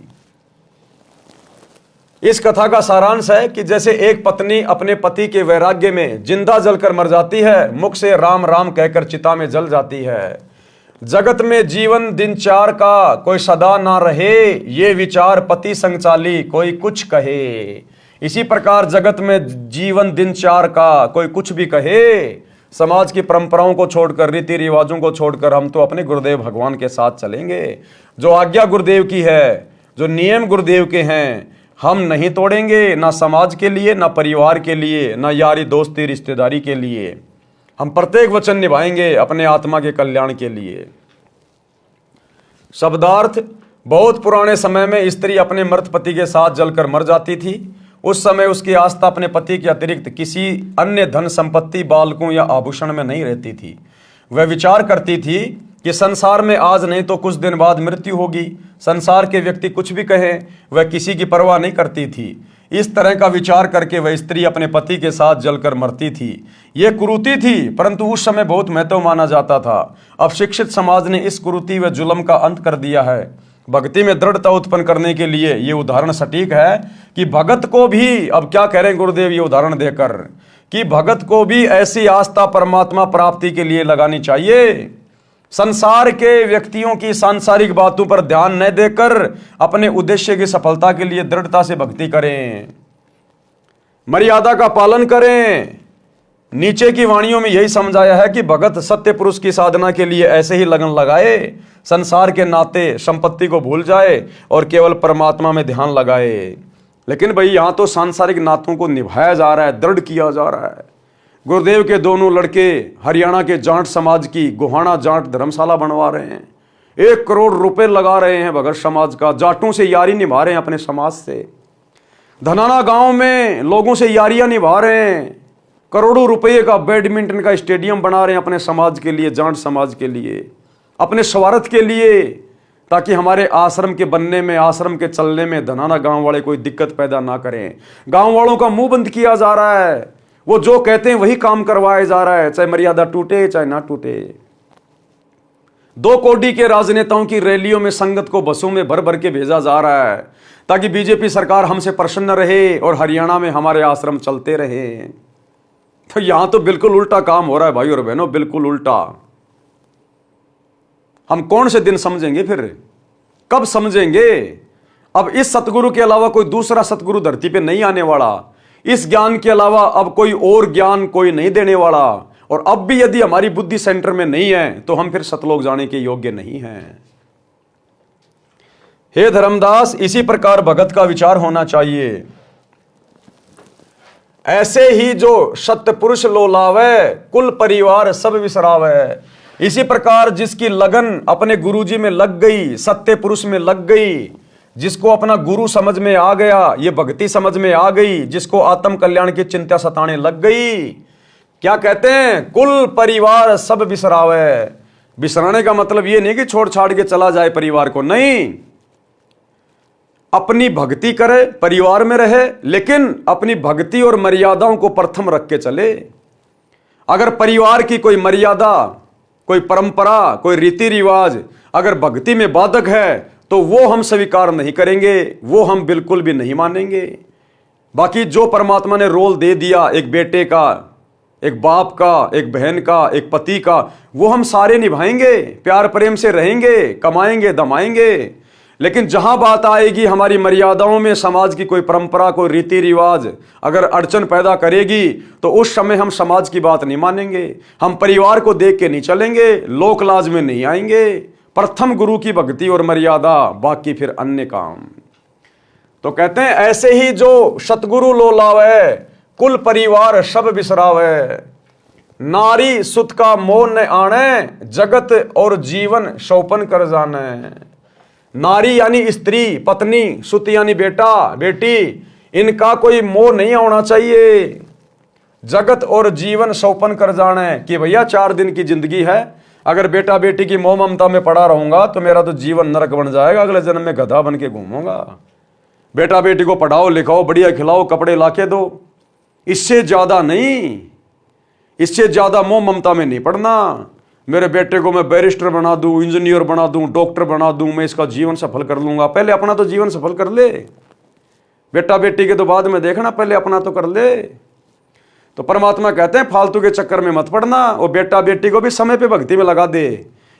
इस कथा का सारांश है कि जैसे एक पत्नी अपने पति के वैराग्य में जिंदा जलकर मर जाती है, मुख से राम राम कहकर चिता में जल जाती है। जगत में जीवन दिन चार का कोई सदा ना रहे, ये विचार पति संग चाली कोई कुछ कहे। इसी प्रकार जगत में जीवन दिन चार का कोई कुछ भी कहे, समाज की परंपराओं को छोड़कर, रीति रिवाजों को छोड़कर हम तो अपने गुरुदेव भगवान के साथ चलेंगे। जो आज्ञा गुरुदेव की है, जो नियम गुरुदेव के हैं, हम नहीं तोड़ेंगे, ना समाज के लिए, ना परिवार के लिए, ना यारी दोस्ती रिश्तेदारी के लिए। हम प्रत्येक वचन निभाएंगे अपने आत्मा के कल्याण के लिए। शब्दार्थ, बहुत पुराने समय में स्त्री अपने मृत पति के साथ जलकर मर जाती थी। उस समय उसकी आस्था अपने पति के अतिरिक्त किसी अन्य धन संपत्ति, बालकों या आभूषण में नहीं रहती थी। वह विचार करती थी कि संसार में आज नहीं तो कुछ दिन बाद मृत्यु होगी। संसार के व्यक्ति कुछ भी कहें, वह किसी की परवाह नहीं करती थी। इस तरह का विचार करके वह स्त्री अपने पति के साथ जलकर मरती थी। यह कुरीति थी, परंतु उस समय बहुत महत्व माना जाता था। अब शिक्षित समाज ने इस कुरीति व जुल्म का अंत कर दिया है। भक्ति में दृढ़ता उत्पन्न करने के लिए ये उदाहरण सटीक है कि भगत को भी, अब क्या कह रहे हैं गुरुदेव ये उदाहरण देकर, कि भगत को भी ऐसी आस्था परमात्मा प्राप्ति के लिए लगानी चाहिए। संसार के व्यक्तियों की सांसारिक बातों पर ध्यान न देकर अपने उद्देश्य की सफलता के लिए दृढ़ता से भक्ति करें, मर्यादा का पालन करें। नीचे की वाणियों में यही समझाया है कि भगत सत्य पुरुष की साधना के लिए ऐसे ही लगन लगाए, संसार के नाते संपत्ति को भूल जाए और केवल परमात्मा में ध्यान लगाए। लेकिन भाई यहां तो सांसारिक नातों को निभाया जा रहा है, दृढ़ किया जा रहा है। गुरुदेव के दोनों लड़के हरियाणा के जाट समाज की गोहाना जाट धर्मशाला बनवा रहे हैं, 1 करोड़ रुपए लगा रहे हैं भगत समाज का, जाटों से यारी निभा रहे हैं अपने समाज से। धनाना गांव में लोगों से यारियां निभा रहे हैं, करोड़ों रुपए का बैडमिंटन का स्टेडियम बना रहे हैं अपने समाज के लिए, जाट समाज के लिए, अपने स्वार्थ के लिए, ताकि हमारे आश्रम के बनने में, आश्रम के चलने में धनाना गांव वाले कोई दिक्कत पैदा ना करें। गांव वालों का मुंह बंद किया जा रहा है, वो जो कहते हैं वही काम करवाया जा रहा है, चाहे मर्यादा टूटे चाहे ना टूटे। 2 कोडी के राजनेताओं की रैलियों में संगत को बसों में भर भर के भेजा जा रहा है ताकि बीजेपी सरकार हमसे प्रसन्न रहे और हरियाणा में हमारे आश्रम चलते रहे। तो यहां तो बिल्कुल उल्टा काम हो रहा है भाई और बहनों, बिल्कुल उल्टा। हम कौन से दिन समझेंगे फिर, कब समझेंगे? अब इस सतगुरु के अलावा कोई दूसरा सतगुरु धरती पे नहीं आने वाला। इस ज्ञान के अलावा अब कोई और ज्ञान कोई नहीं देने वाला। और अब भी यदि हमारी बुद्धि सेंटर में नहीं है तो हम फिर सतलोक जाने के योग्य नहीं हैं। हे धर्मदास, इसी प्रकार भगत का विचार होना चाहिए। ऐसे ही जो सत्य पुरुष लोलावे, कुल परिवार सब विसरावे। इसी प्रकार जिसकी लगन अपने गुरुजी में लग गई, सत्य पुरुष में लग गई, जिसको अपना गुरु समझ में आ गया, ये भक्ति समझ में आ गई, जिसको आत्म कल्याण की चिंता सताने लग गई, क्या कहते हैं? कुल परिवार सब बिसरावे। बिसराने का मतलब ये नहीं कि छोड़ छाड़ के चला जाए परिवार को, नहीं, अपनी भक्ति करे, परिवार में रहे, लेकिन अपनी भक्ति और मर्यादाओं को प्रथम रख के चले। अगर परिवार की कोई मर्यादा, कोई परंपरा, कोई रीति रिवाज अगर भक्ति में बाधक है तो वो हम स्वीकार नहीं करेंगे, वो हम बिल्कुल भी नहीं मानेंगे। बाकी जो परमात्मा ने रोल दे दिया, एक बेटे का, एक बाप का, एक बहन का, एक पति का, वो हम सारे निभाएंगे, प्यार प्रेम से रहेंगे, कमाएंगे, दमाएंगे। लेकिन जहां बात आएगी हमारी मर्यादाओं में, समाज की कोई परंपरा, कोई रीति रिवाज अगर अड़चन पैदा करेगी तो उस समय हम समाज की बात नहीं मानेंगे, हम परिवार को देख के नहीं चलेंगे, लोक लाज में नहीं आएंगे। प्रथम गुरु की भक्ति और मर्यादा, बाकी फिर अन्य काम। तो कहते हैं ऐसे ही जो सतगुरु लोलावे, कुल परिवार सब बिसरावे। नारी सुत का मोह न आने, जगत और जीवन सौपन कर जाने। नारी यानी स्त्री, पत्नी, सुत यानी बेटा, बेटी, इनका कोई मोह नहीं होना चाहिए। जगत और जीवन सौपन कर जाने कि भैया 4 दिन की जिंदगी है, अगर बेटा बेटी की मोह ममता में पड़ा रहूंगा तो मेरा तो जीवन नरक बन जाएगा, अगले जन्म में गधा बन के घूमूंगा। बेटा बेटी को पढ़ाओ लिखाओ, बढ़िया खिलाओ, कपड़े लाके दो, इससे ज्यादा नहीं, इससे ज्यादा मोह ममता में नहीं पड़ना। मेरे बेटे को मैं बैरिस्टर बना दूं, इंजीनियर बना दूं, डॉक्टर बना दूं, मैं इसका जीवन सफल कर लूंगा। पहले अपना तो जीवन सफल कर ले, बेटा बेटी के तो बाद में देखना, पहले अपना तो कर ले। तो परमात्मा कहते हैं फालतू के चक्कर में मत पड़ना, और बेटा बेटी को भी समय पे भक्ति में लगा दे।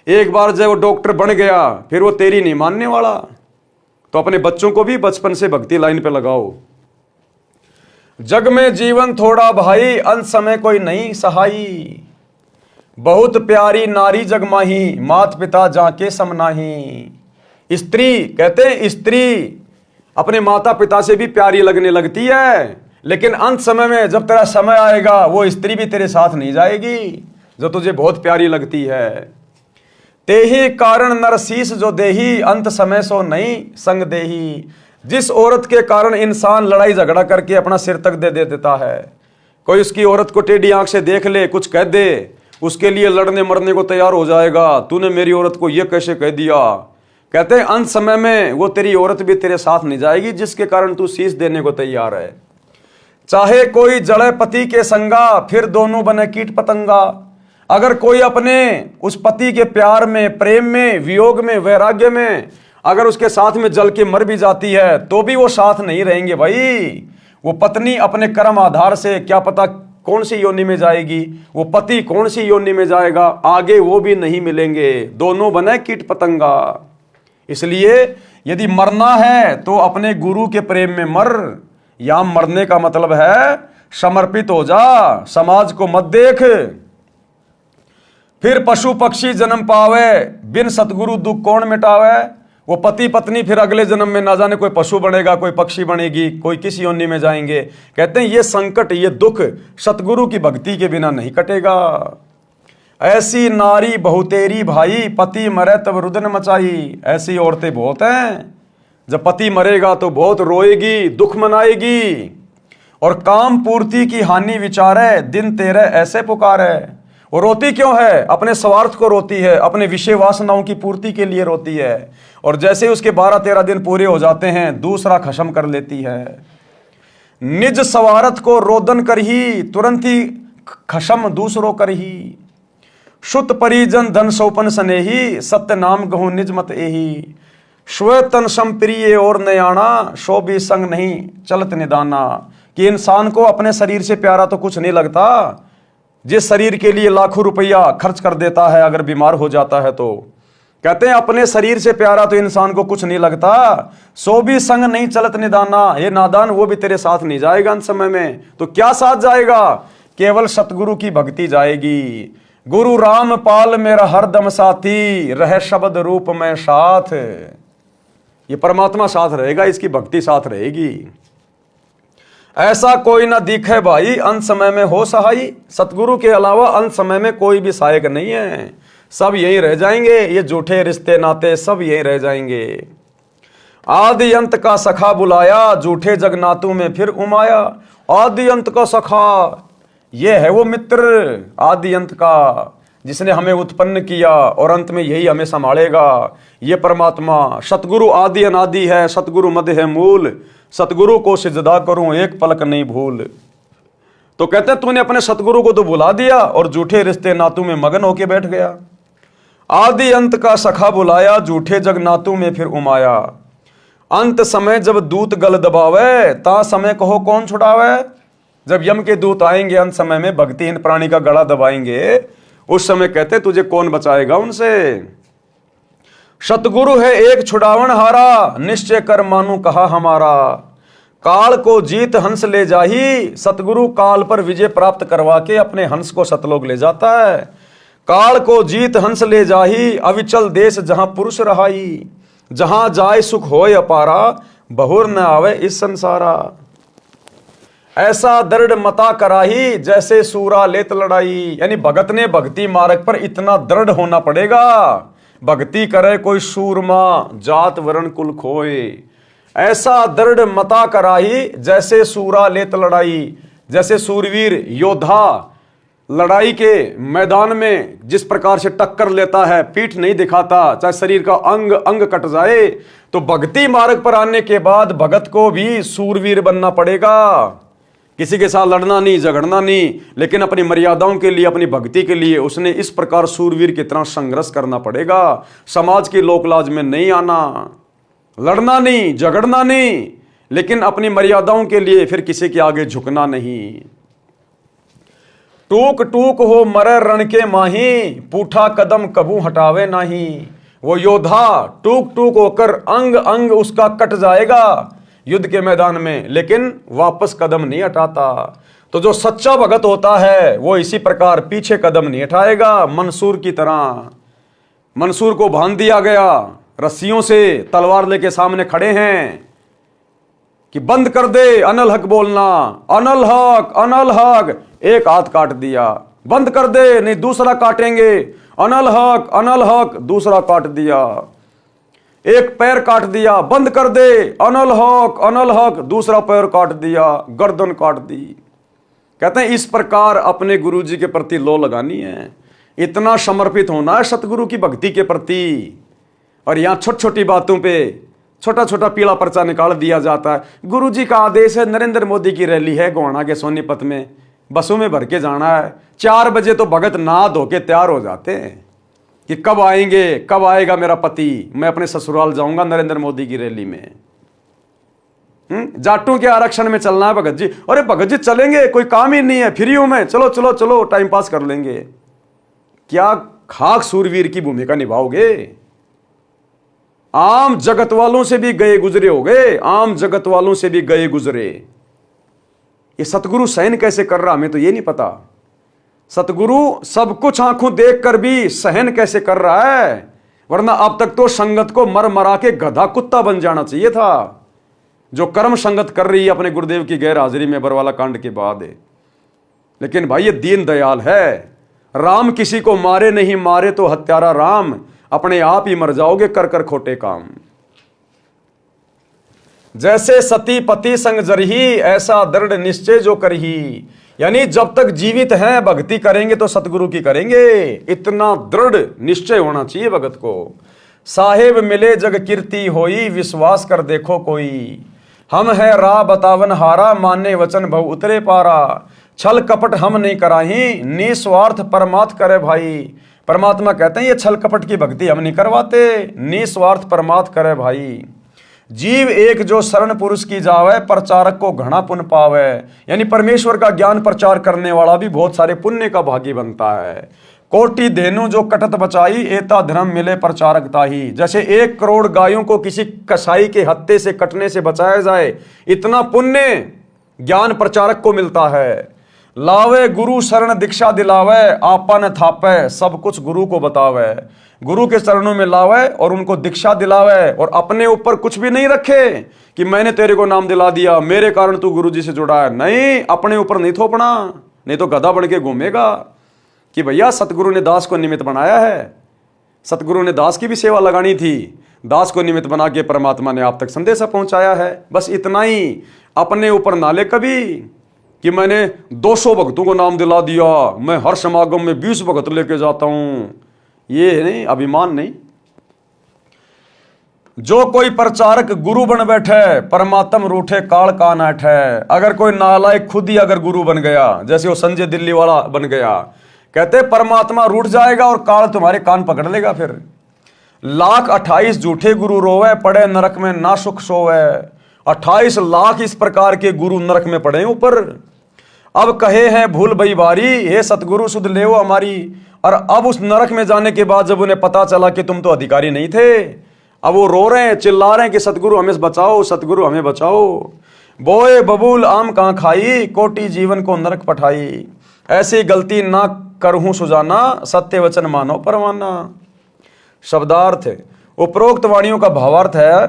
एक बार जब वो डॉक्टर बन गया फिर वो तेरी नहीं मानने वाला, तो अपने बच्चों को भी बचपन से भक्ति लाइन पे लगाओ। जग में जीवन थोड़ा भाई, अंत समय कोई नहीं सहाई। बहुत प्यारी नारी जग माही, मात पिता जाके समनाही। स्त्री, कहते हैं स्त्री अपने माता पिता से भी प्यारी लगने लगती है, लेकिन अंत समय में जब तेरा समय आएगा वो स्त्री भी तेरे साथ नहीं जाएगी जो तुझे बहुत प्यारी लगती है। तेहि कारण नरसीस जो देही, अंत समय सो नहीं संग देही। जिस औरत के कारण इंसान लड़ाई झगड़ा करके अपना सिर तक दे देता है, कोई उसकी औरत को टेढ़ी आंख से देख ले, कुछ कह दे, उसके लिए लड़ने मरने को तैयार हो जाएगा, तूने मेरी औरत को यह कैसे कह दिया। कहते हैं अंत समय में वो तेरी औरत भी तेरे साथ नहीं जाएगी जिसके कारण तू शीश देने को तैयार है। चाहे कोई जड़े पति के संगा, फिर दोनों बने कीट पतंगा। अगर कोई अपने उस पति के प्यार में, प्रेम में, वियोग में, वैराग्य में अगर उसके साथ में जल के मर भी जाती है तो भी वो साथ नहीं रहेंगे भाई। वो पत्नी अपने कर्म आधार से क्या पता कौन सी योनि में जाएगी, वो पति कौन सी योनि में जाएगा, आगे वो भी नहीं मिलेंगे, दोनों बने कीट पतंगा। इसलिए यदि मरना है तो अपने गुरु के प्रेम में मर। यहां मरने का मतलब है समर्पित हो जा, समाज को मत देख। फिर पशु पक्षी जन्म पावे, बिन सतगुरु दुख कौन मिटावे। वो पति पत्नी फिर अगले जन्म में ना जाने कोई पशु बनेगा, कोई पक्षी बनेगी, कोई किस योनि में जाएंगे। कहते हैं ये संकट, ये दुख सतगुरु की भक्ति के बिना नहीं कटेगा। ऐसी नारी बहुतेरी भाई, पति मरे तब रुदन मचाई। ऐसी औरतें बहुत हैं, जब पति मरेगा तो बहुत रोएगी, दुख मनाएगी, और काम पूर्ति की हानि विचारे, दिन तेरे ऐसे पुकारे। वो रोती क्यों है? अपने स्वार्थ को रोती है, अपने विषय वासनाओं की पूर्ति के लिए रोती है, और जैसे उसके 12-13 दिन पूरे हो जाते हैं दूसरा खत्म कर लेती है। निज स्वार्थ को रोदन कर ही, तुरंत ही खत्म दूसरों कर ही। शुत परिजन धन सौपन स्नेही, सत्य नाम गहु निज मत एही। स्व तन संप्रिय और नयाना, सो भी संग नहीं चलत निदाना। कि इंसान को अपने शरीर से प्यारा तो कुछ नहीं लगता, जिस शरीर के लिए लाखों रुपया खर्च कर देता है अगर बीमार हो जाता है तो। कहते हैं अपने शरीर से प्यारा तो इंसान को कुछ नहीं लगता, सो भी संग नहीं चलत निदाना। ये नादान वो भी तेरे साथ नहीं जाएगा अंत समय में। तो क्या साथ जाएगा? केवल सतगुरु की भक्ति जाएगी। गुरु रामपाल मेरा हरदम साथी, रहे शब्द रूप में साथ। ये परमात्मा साथ रहेगा, इसकी भक्ति साथ रहेगी। ऐसा कोई ना दिखे भाई, अंत समय में हो सहाई। सतगुरु के अलावा अंत समय में कोई भी सहायक नहीं है, सब यहीं रह जाएंगे। ये झूठे रिश्ते नाते सब यहीं रह जाएंगे। आदि अंत का सखा बुलाया, झूठे जगनातू में फिर उमाया। आदि अंत का सखा, ये है वो मित्र आदि अंत का, जिसने हमें उत्पन्न किया और अंत में यही हमें संभालेगा। ये परमात्मा सतगुरु आदि अनादि है, सतगुरु मध्य है मूल। सतगुरु को सिजदा करूं एक पलक नहीं भूल। तो कहते हैं तूने अपने सतगुरु को तो बुला दिया और झूठे रिश्ते नातू में मगन होके बैठ गया। आदि अंत का सखा बुलाया, झूठे जग नातू में फिर उमाया। अंत समय जब दूत गल दबावे, ता समय कहो कौन छुड़ावे। जब यम के दूत आएंगे अंत समय में, भक्तिहीन प्राणी का गला दबाएंगे, उस समय कहते तुझे कौन बचाएगा उनसे। सतगुरु है एक छुड़ावन हारा, निश्चय कर मानू कहा हमारा। काल को जीत हंस ले जाही, सतगुरु काल पर विजय प्राप्त करवा के अपने हंस को सतलोक ले जाता है। काल को जीत हंस ले जाही, अविचल देश जहां पुरुष रहाई। जहां जाए सुख होय अपारा, बहुर न आवे इस संसारा। ऐसा दृढ़ मता कराही, जैसे सूरा लेत लड़ाई। यानी भगत ने भक्ति मार्ग पर इतना दृढ़ होना पड़ेगा। भक्ति करे कोई सूरमा, जात वर्ण कुल खोए। ऐसा दृढ़ मता कराही, जैसे सूरा लेत लड़ाई। जैसे सूरवीर योद्धा लड़ाई के मैदान में जिस प्रकार से टक्कर लेता है, पीठ नहीं दिखाता, चाहे शरीर का अंग अंग कट जाए। तो भक्ति मार्ग पर आने के बाद भगत को भी सूरवीर बनना पड़ेगा। किसी के साथ लड़ना नहीं, झगड़ना नहीं, लेकिन अपनी मर्यादाओं के लिए, अपनी भक्ति के लिए उसने इस प्रकार सूरवीर की तरह संघर्ष करना पड़ेगा। समाज की लोकलाज में नहीं आना, लड़ना नहीं, झगड़ना नहीं, लेकिन अपनी मर्यादाओं के लिए फिर किसी के आगे झुकना नहीं। टूक टूक हो मरे रण के माही, पूठा कदम कबू हटावे नहीं। वो योद्धा टूक टूक होकर अंग अंग उसका कट जाएगा युद्ध के मैदान में, लेकिन वापस कदम नहीं हटाता। तो जो सच्चा भगत होता है वो इसी प्रकार पीछे कदम नहीं हटाएगा। मंसूर की तरह, मंसूर को बांध दिया गया रस्सियों से, तलवार लेके सामने खड़े हैं कि बंद कर दे अनल हक बोलना, अनल हक अनल हक। एक हाथ काट दिया, बंद कर दे, नहीं दूसरा काटेंगे, अनल हक दूसरा काट दिया। एक पैर काट दिया, बंद कर दे, अनल हक दूसरा पैर काट दिया, गर्दन काट दी। कहते हैं इस प्रकार अपने गुरु जी के प्रति लो लगानी है, इतना समर्पित होना है सतगुरु की भक्ति के प्रति। और यहां छोटी छोटी बातों पे छोटा छोटा पीला पर्चा निकाल दिया जाता है। गुरु जी का आदेश है, नरेंद्र मोदी की रैली है गोहाना के सोनीपत में, बसों में भर के जाना है। 4 बजे तो भगत नहा धो के तैयार हो जाते हैं कि कब आएंगे, कब आएगा मेरा पति, मैं अपने ससुराल जाऊंगा नरेंद्र मोदी की रैली में। जाटों के आरक्षण में चलना है भगत जी। अरे भगत जी चलेंगे, कोई काम ही नहीं है, फ्री हूं मैं, चलो चलो चलो टाइम पास कर लेंगे। क्या खाक सूरवीर की भूमिका निभाओगे? आम जगत वालों से भी गए गुजरे हो गए, आम जगत वालों से भी गए गुजरे। ये सतगुरु सहन कैसे कर रहा, हमें तो ये नहीं पता। सतगुरु सब कुछ आंखों देखकर भी सहन कैसे कर रहा है, वरना अब तक तो संगत को मर मरा के गधा कुत्ता बन जाना चाहिए था, जो कर्म संगत कर रही है अपने गुरुदेव की गैर हाजिरी में बरवाला कांड के बाद। लेकिन भाई ये दीन दयाल है। राम किसी को मारे नहीं, मारे तो हत्यारा राम, अपने आप ही मर जाओगे कर कर खोटे काम। जैसे सती पति संग जरही, ऐसा दृढ़ निश्चय जो करही। यानी जब तक जीवित हैं भक्ति करेंगे तो सतगुरु की करेंगे, इतना दृढ़ निश्चय होना चाहिए भगत को। साहेब मिले जग कीर्ति होई, विश्वास कर देखो कोई। हम है राह बतावन हारा, माने वचन भव उतरे पारा। छल कपट हम नहीं कराही, निस्वार्थ परमात्म करे भाई। परमात्मा कहते हैं ये छल कपट की भक्ति हम नहीं करवाते, निस्वार्थ परमात्म करे भाई। जीव एक जो शरण पुरुष की जावे, प्रचारक को घना पुण्य पावे। यानी परमेश्वर का ज्ञान प्रचार करने वाला भी बहुत सारे पुण्य का भागी बनता है। कोटि धेनु जो कटत बचाई, एता धर्म मिले प्रचारक ताही। जैसे 1 करोड़ गायों को किसी कसाई के हत्थे से कटने से बचाया जाए, इतना पुण्य ज्ञान प्रचारक को मिलता है। लावे गुरु शरण दीक्षा दिलावे, आपा न थापे सब कुछ गुरु को बतावे। गुरु के चरणों में लावे और उनको दीक्षा दिलावे और अपने ऊपर कुछ भी नहीं रखे कि मैंने तेरे को नाम दिला दिया, मेरे कारण तू गुरु जी से जुड़ा है। नहीं, अपने ऊपर नहीं थोपना, नहीं तो गधा बन के घूमेगा कि भैया सतगुरु ने दास को निमित्त बनाया है। सतगुरु ने दास की भी सेवा लगानी थी, दास को निमित्त बना के परमात्मा ने आप तक संदेशा पहुंचाया है। बस इतना ही, अपने ऊपर नाले कभी कि मैंने 200 भक्तों को नाम दिला दिया, मैं हर समागम में 20 भक्त लेके जाता हूं, ये नहीं, अभिमान नहीं। जो कोई प्रचारक गुरु बन बैठे, परमात्म रूठे काल का नाठ है। अगर कोई नालायक खुद ही अगर गुरु बन गया, जैसे वो संजय दिल्ली वाला बन गया, कहते परमात्मा रूठ जाएगा और काल तुम्हारे कान पकड़ लेगा। फिर 1,28,000 झूठे गुरु रोवे, पड़े नरक में ना सुख सोवे। 28 लाख इस प्रकार के गुरु नरक में पड़े ऊपर। अब कहे हैं भूल भई बारी, हे सतगुरु सुध ले हमारी। और अब उस नरक में जाने के बाद जब उन्हें पता चला कि तुम तो अधिकारी नहीं थे, अब वो रो रहे हैं, चिल्ला रहे हैं कि सतगुरु हमें बचाओ, सतगुरु हमें बचाओ। बोए बबूल आम कहां खाई, कोटि जीवन को नरक पठाई। ऐसी गलती ना करहूं सुजाना, सत्य वचन मानो परवाना। शब्दार्थ, उपरोक्त वाणियों का भावार्थ है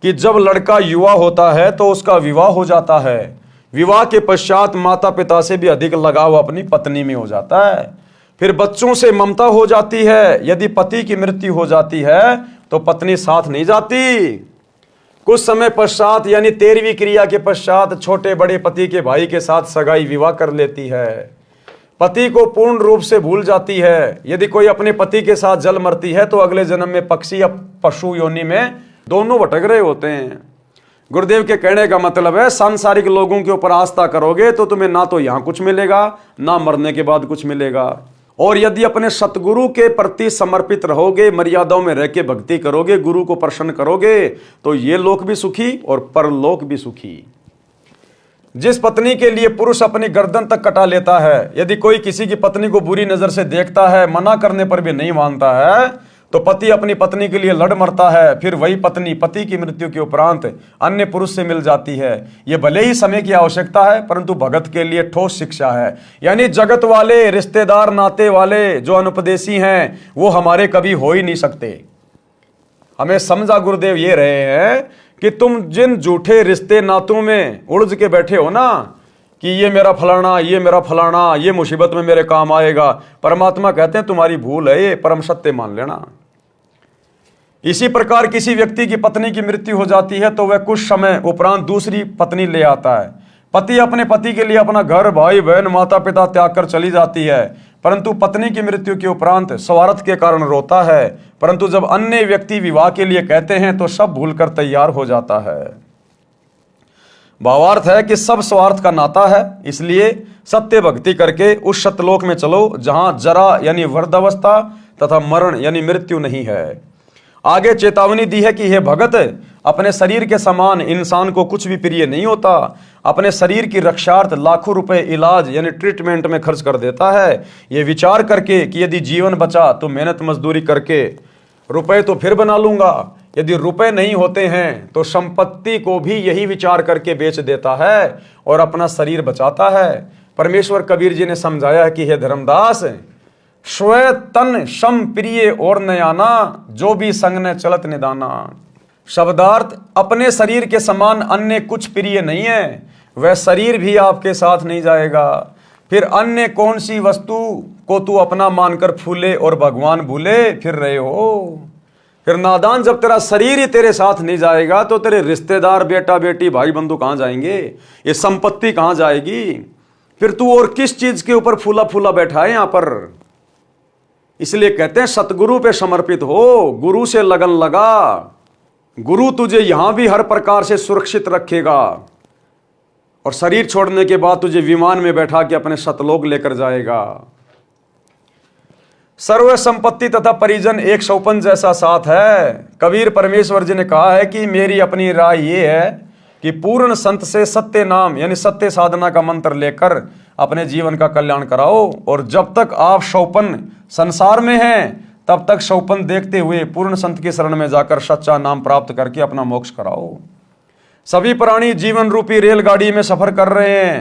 कि जब लड़का युवा होता है तो उसका विवाह हो जाता है। विवाह के पश्चात माता पिता से भी अधिक लगाव अपनी पत्नी में हो जाता है। फिर बच्चों से ममता हो जाती है। यदि पति की मृत्यु हो जाती है तो पत्नी साथ नहीं जाती। कुछ समय पश्चात यानी 13वीं क्रिया के पश्चात छोटे बड़े पति के भाई के साथ सगाई विवाह कर लेती है। पति को पूर्ण रूप से भूल जाती है। यदि कोई अपने पति के साथ जल मरती है तो अगले जन्म में पक्षी या पशु योनि में दोनों भटक रहे होते हैं। गुरुदेव के कहने का मतलब है, सांसारिक लोगों के ऊपर आस्था करोगे तो तुम्हें ना तो यहां कुछ मिलेगा, ना मरने के बाद कुछ मिलेगा। और यदि अपने सतगुरु के प्रति समर्पित रहोगे, मर्यादाओं में रह के भक्ति करोगे, गुरु को प्रसन्न करोगे, तो ये लोक भी सुखी और परलोक भी सुखी। जिस पत्नी के लिए पुरुष अपनी गर्दन तक कटा लेता है, यदि कोई किसी की पत्नी को बुरी नजर से देखता है, मना करने पर भी नहीं मानता है, तो पति अपनी पत्नी के लिए लड़ मरता है। फिर वही पत्नी पति की मृत्यु के उपरांत अन्य पुरुष से मिल जाती है। ये भले ही समय की आवश्यकता है, परंतु भगत के लिए ठोस शिक्षा है। यानी जगत वाले, रिश्तेदार, नाते वाले जो अनुपदेशी हैं, वो हमारे कभी हो ही नहीं सकते। हमें समझा गुरुदेव ये रहे हैं कि तुम जिन झूठे रिश्ते नातों में उलझ के बैठे हो ना, कि ये मेरा फलाना, ये मेरा फलाना, ये मुसीबत में मेरे काम आएगा, परमात्मा कहते हैं तुम्हारी भूल है, ये परम सत्य मान लेना। इसी प्रकार किसी व्यक्ति की पत्नी की मृत्यु हो जाती है तो वह कुछ समय उपरांत दूसरी पत्नी ले आता है। पति अपने पति के लिए अपना घर, भाई बहन, माता पिता त्याग कर चली जाती है, परंतु पत्नी की मृत्यु के उपरांत स्वार्थ के कारण रोता है। परंतु जब अन्य व्यक्ति विवाह के लिए कहते हैं तो सब भूलकर तैयार हो जाता है। भावार्थ है कि सब स्वार्थ का नाता है। इसलिए सत्य भक्ति करके उस सतलोक में चलो जहां जरा यानी वृद्धावस्था तथा मरण यानी मृत्यु नहीं है। आगे चेतावनी दी है कि हे भगत, अपने शरीर के समान इंसान को कुछ भी प्रिय नहीं होता। अपने शरीर की रक्षार्थ लाखों रुपए इलाज यानी ट्रीटमेंट में खर्च कर देता है, ये विचार करके कि यदि जीवन बचा तो मेहनत मजदूरी करके रुपए तो फिर बना लूंगा। यदि रुपए नहीं होते हैं तो संपत्ति को भी यही विचार करके बेच देता है और अपना शरीर बचाता है। परमेश्वर कबीर जी ने समझाया है कि हे धर्मदास, स्व तन सम प्रिय और नयाना, जो भी संग न चलत निदाना। शब्दार्थ, अपने शरीर के समान अन्य कुछ प्रिय नहीं है, वह शरीर भी आपके साथ नहीं जाएगा। फिर अन्य कौन सी वस्तु को तू अपना मानकर फूले और भगवान भूले फिर रहे हो। फिर नादान, जब तेरा शरीर ही तेरे साथ नहीं जाएगा तो तेरे रिश्तेदार, बेटा बेटी, भाई बंधु कहां जाएंगे, ये संपत्ति कहां जाएगी। फिर तू और किस चीज के ऊपर फूला फूला बैठा है यहां पर। इसलिए कहते हैं सतगुरु पे समर्पित हो, गुरु से लगन लगा। गुरु तुझे यहां भी हर प्रकार से सुरक्षित रखेगा और शरीर छोड़ने के बाद तुझे विमान में बैठा के अपने सतलोक लेकर जाएगा। सर्व संपत्ति तथा परिजन एक सौपन जैसा साथ है। कबीर परमेश्वर जी ने कहा है कि मेरी अपनी राय ये है कि पूर्ण संत से सत्य नाम यानी सत्य साधना का मंत्र लेकर अपने जीवन का कल्याण कराओ। और जब तक आप सौपन संसार में हैं तब तक सौपन देखते हुए पूर्ण संत की शरण में जाकर सच्चा नाम प्राप्त करके अपना मोक्ष कराओ। सभी प्राणी जीवन रूपी रेलगाड़ी में सफर कर रहे हैं।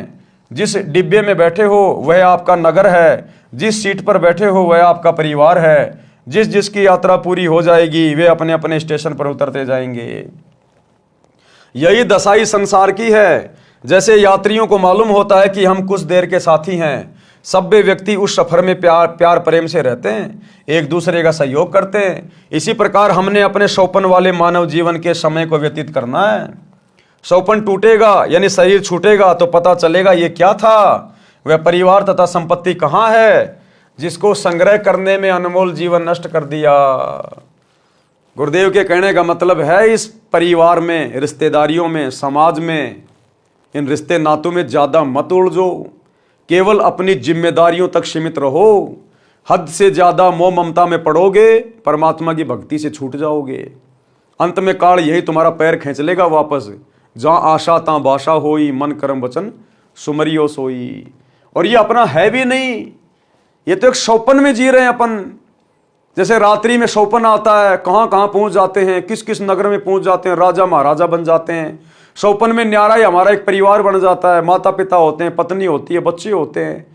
जिस डिब्बे में बैठे हो वह आपका नगर है, जिस सीट पर बैठे हो वह आपका परिवार है। जिस जिसकी यात्रा पूरी हो जाएगी वे अपने अपने स्टेशन पर उतरते जाएंगे। यही दशाई संसार की है। जैसे यात्रियों को मालूम होता है कि हम कुछ देर के साथी हैं, सभ्य व्यक्ति उस सफर में प्यार प्रेम से रहते हैं, एक दूसरे का सहयोग करते हैं। इसी प्रकार हमने अपने सौपन वाले मानव जीवन के समय को व्यतीत करना है। सौपन टूटेगा यानी शरीर छूटेगा तो पता चलेगा ये क्या था। वह परिवार तथा संपत्ति कहाँ है जिसको संग्रह करने में अनमोल जीवन नष्ट कर दिया। गुरुदेव के कहने का मतलब है इस परिवार में, रिश्तेदारियों में, समाज में, इन रिश्ते नातों में ज्यादा मत उलझो। केवल अपनी जिम्मेदारियों तक सीमित रहो। हद से ज्यादा मोह ममता में पड़ोगे, परमात्मा की भक्ति से छूट जाओगे। अंत में काल यही तुम्हारा पैर खींच लेगा वापस। जहां आशा तां बाशा होई, मन कर्म वचन सुमरियो सोई। और ये अपना है भी नहीं, ये तो एक सौपन में जी रहे हैं अपन। जैसे रात्रि में सौपन आता है, कहां कहां पहुंच जाते हैं, किस किस नगर में पहुंच जाते हैं, राजा महाराजा बन जाते हैं। सौपन में न्यारा ही हमारा एक परिवार बन जाता है, माता पिता होते हैं, पत्नी होती है, बच्चे होते हैं।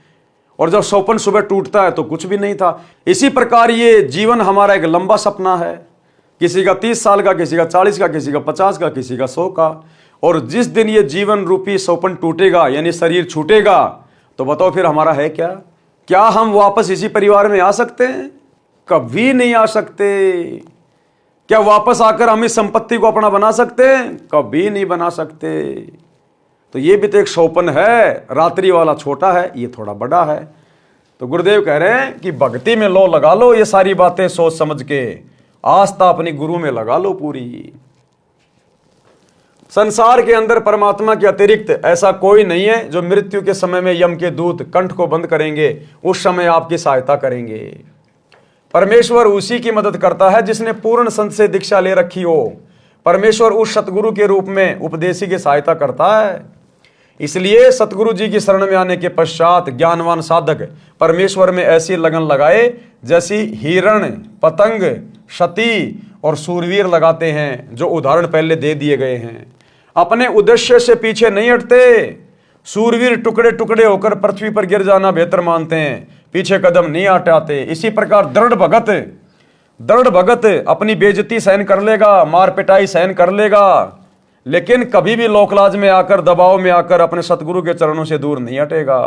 और जब सौपन सुबह टूटता है तो कुछ भी नहीं था। इसी प्रकार ये जीवन हमारा एक लंबा सपना है, किसी का 30 साल का, किसी का 40 का, किसी का 50 का, किसी का 100 का। और जिस दिन ये जीवन रूपी सौपन टूटेगा यानी शरीर छूटेगा तो बताओ फिर हमारा है क्या? क्या हम वापस इसी परिवार में आ सकते हैं? कभी नहीं आ सकते। क्या वापस आकर हम इस संपत्ति को अपना बना सकते हैं? कभी नहीं बना सकते। तो ये भी तो एक सौपन है। रात्रि वाला छोटा है, ये थोड़ा बड़ा है। तो गुरुदेव कह रहे हैं कि भक्ति में लो लगा लो, ये सारी बातें सोच समझ के आस्था अपनी गुरु में लगा लो पूरी। संसार के अंदर परमात्मा के अतिरिक्त ऐसा कोई नहीं है जो मृत्यु के समय में यम के दूत कंठ को बंद करेंगे, उस समय आपकी सहायता करेंगे। परमेश्वर उसी की मदद करता है जिसने पूर्ण संत से दीक्षा ले रखी हो। परमेश्वर उस सतगुरु के रूप में उपदेशी की सहायता करता है। इसलिए सतगुरु जी की शरण में आने के पश्चात ज्ञानवान साधक परमेश्वर में ऐसी लगन लगाए जैसी हिरण, पतंग, सती और सूरवीर लगाते हैं, जो उदाहरण पहले दे दिए गए हैं। अपने उद्देश्य से पीछे नहीं हटते। सूरवीर टुकड़े टुकड़े होकर पृथ्वी पर गिर जाना बेहतर मानते हैं, पीछे कदम नहीं हटाते। इसी प्रकार दृढ़ भगत अपनी बेइज्जती सहन कर लेगा, मार पिटाई सहन कर लेगा, लेकिन कभी भी लोकलाज में आकर, दबाव में आकर अपने सतगुरु के चरणों से दूर नहीं हटेगा।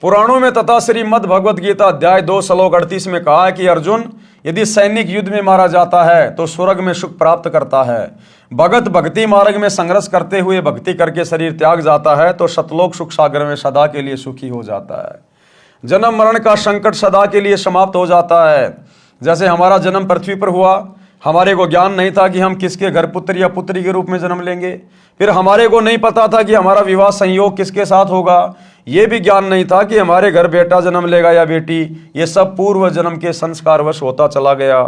पुराणों में तथा श्रीमद् भगवद गीता अध्याय 2 श्लोक 38 में कहा है कि अर्जुन, यदि सैनिक युद्ध में मारा जाता है तो स्वर्ग में सुख प्राप्त करता है। भगत भक्ति मार्ग में संघर्ष करते हुए भक्ति करके शरीर त्याग जाता है तो सतलोक सुख सागर में सदा के लिए सुखी हो जाता है। जन्म मरण का संकट सदा के लिए समाप्त हो जाता है। जैसे हमारा जन्म पृथ्वी पर हुआ, हमारे को ज्ञान नहीं था कि हम किसके घर पुत्र या पुत्री के रूप में जन्म लेंगे। फिर हमारे को नहीं पता था कि हमारा विवाह संयोग किसके साथ होगा। ये भी ज्ञान नहीं था कि हमारे घर बेटा जन्म लेगा या बेटी। ये सब पूर्व जन्म के संस्कारवश होता चला गया।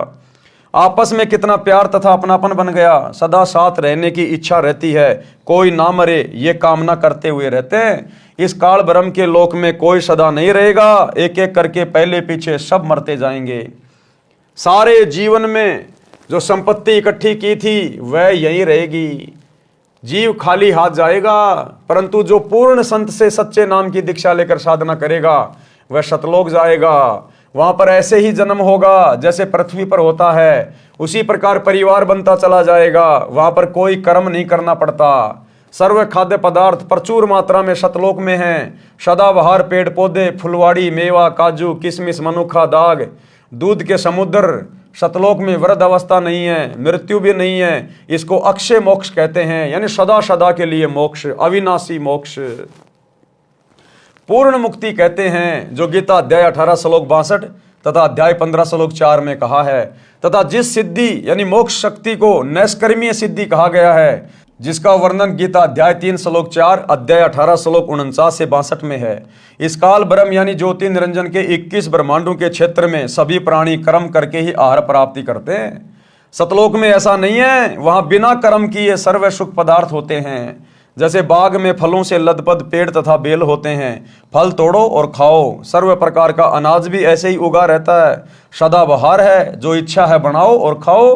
आपस में कितना प्यार तथा अपनापन बन गया। सदा साथ रहने की इच्छा रहती है, कोई ना मरे ये कामना करते हुए रहते हैं। इस काल ब्रह्म के लोक में कोई सदा नहीं रहेगा, एक एक करके पहले पीछे सब मरते जाएंगे। सारे जीवन में जो संपत्ति इकट्ठी की थी वह यहीं रहेगी। जीव खाली हाथ जाएगा, परंतु जो पूर्ण संत से सच्चे नाम की दीक्षा लेकर साधना करेगा वह सतलोक जाएगा। वहां पर ऐसे ही जन्म होगा जैसे पृथ्वी पर होता है, उसी प्रकार परिवार बनता चला जाएगा। वहां पर कोई कर्म नहीं करना पड़ता। सर्व खाद्य पदार्थ प्रचुर मात्रा में सतलोक में हैं। सदाबहार पेड़ पौधे, फुलवाड़ी, मेवा, काजू, किशमिश, मनुखा, दाग, दूध के समुद्र। सतलोक में वृद्ध अवस्था नहीं है, मृत्यु भी नहीं है। इसको अक्षय मोक्ष कहते हैं, यानी सदा सदा के लिए मोक्ष, अविनाशी मोक्ष, पूर्ण मुक्ति कहते हैं, जो गीता अध्याय 18 श्लोक 62 तथा अध्याय 15 श्लोक 4 में कहा है। तथा जिस सिद्धि यानी मोक्ष शक्ति को नैष्कर्मीय सिद्धि कहा गया है, जिसका वर्णन गीता अध्याय 3 श्लोक 4, अध्याय 18 श्लोक 49 से 62 में है। इस काल ब्रह्म यानी ज्योति निरंजन के 21 ब्रह्मांडों के क्षेत्र में सभी प्राणी कर्म करके ही आहार प्राप्ति करते हैं। सतलोक में ऐसा नहीं है, वहां बिना कर्म किए सर्व सुख पदार्थ होते हैं। जैसे बाग में फलों से लदपद पेड़ तथा बेल होते हैं, फल तोड़ो और खाओ। सर्व प्रकार का अनाज भी ऐसे ही उगा रहता है, सदाबहार है, जो इच्छा है बनाओ और खाओ।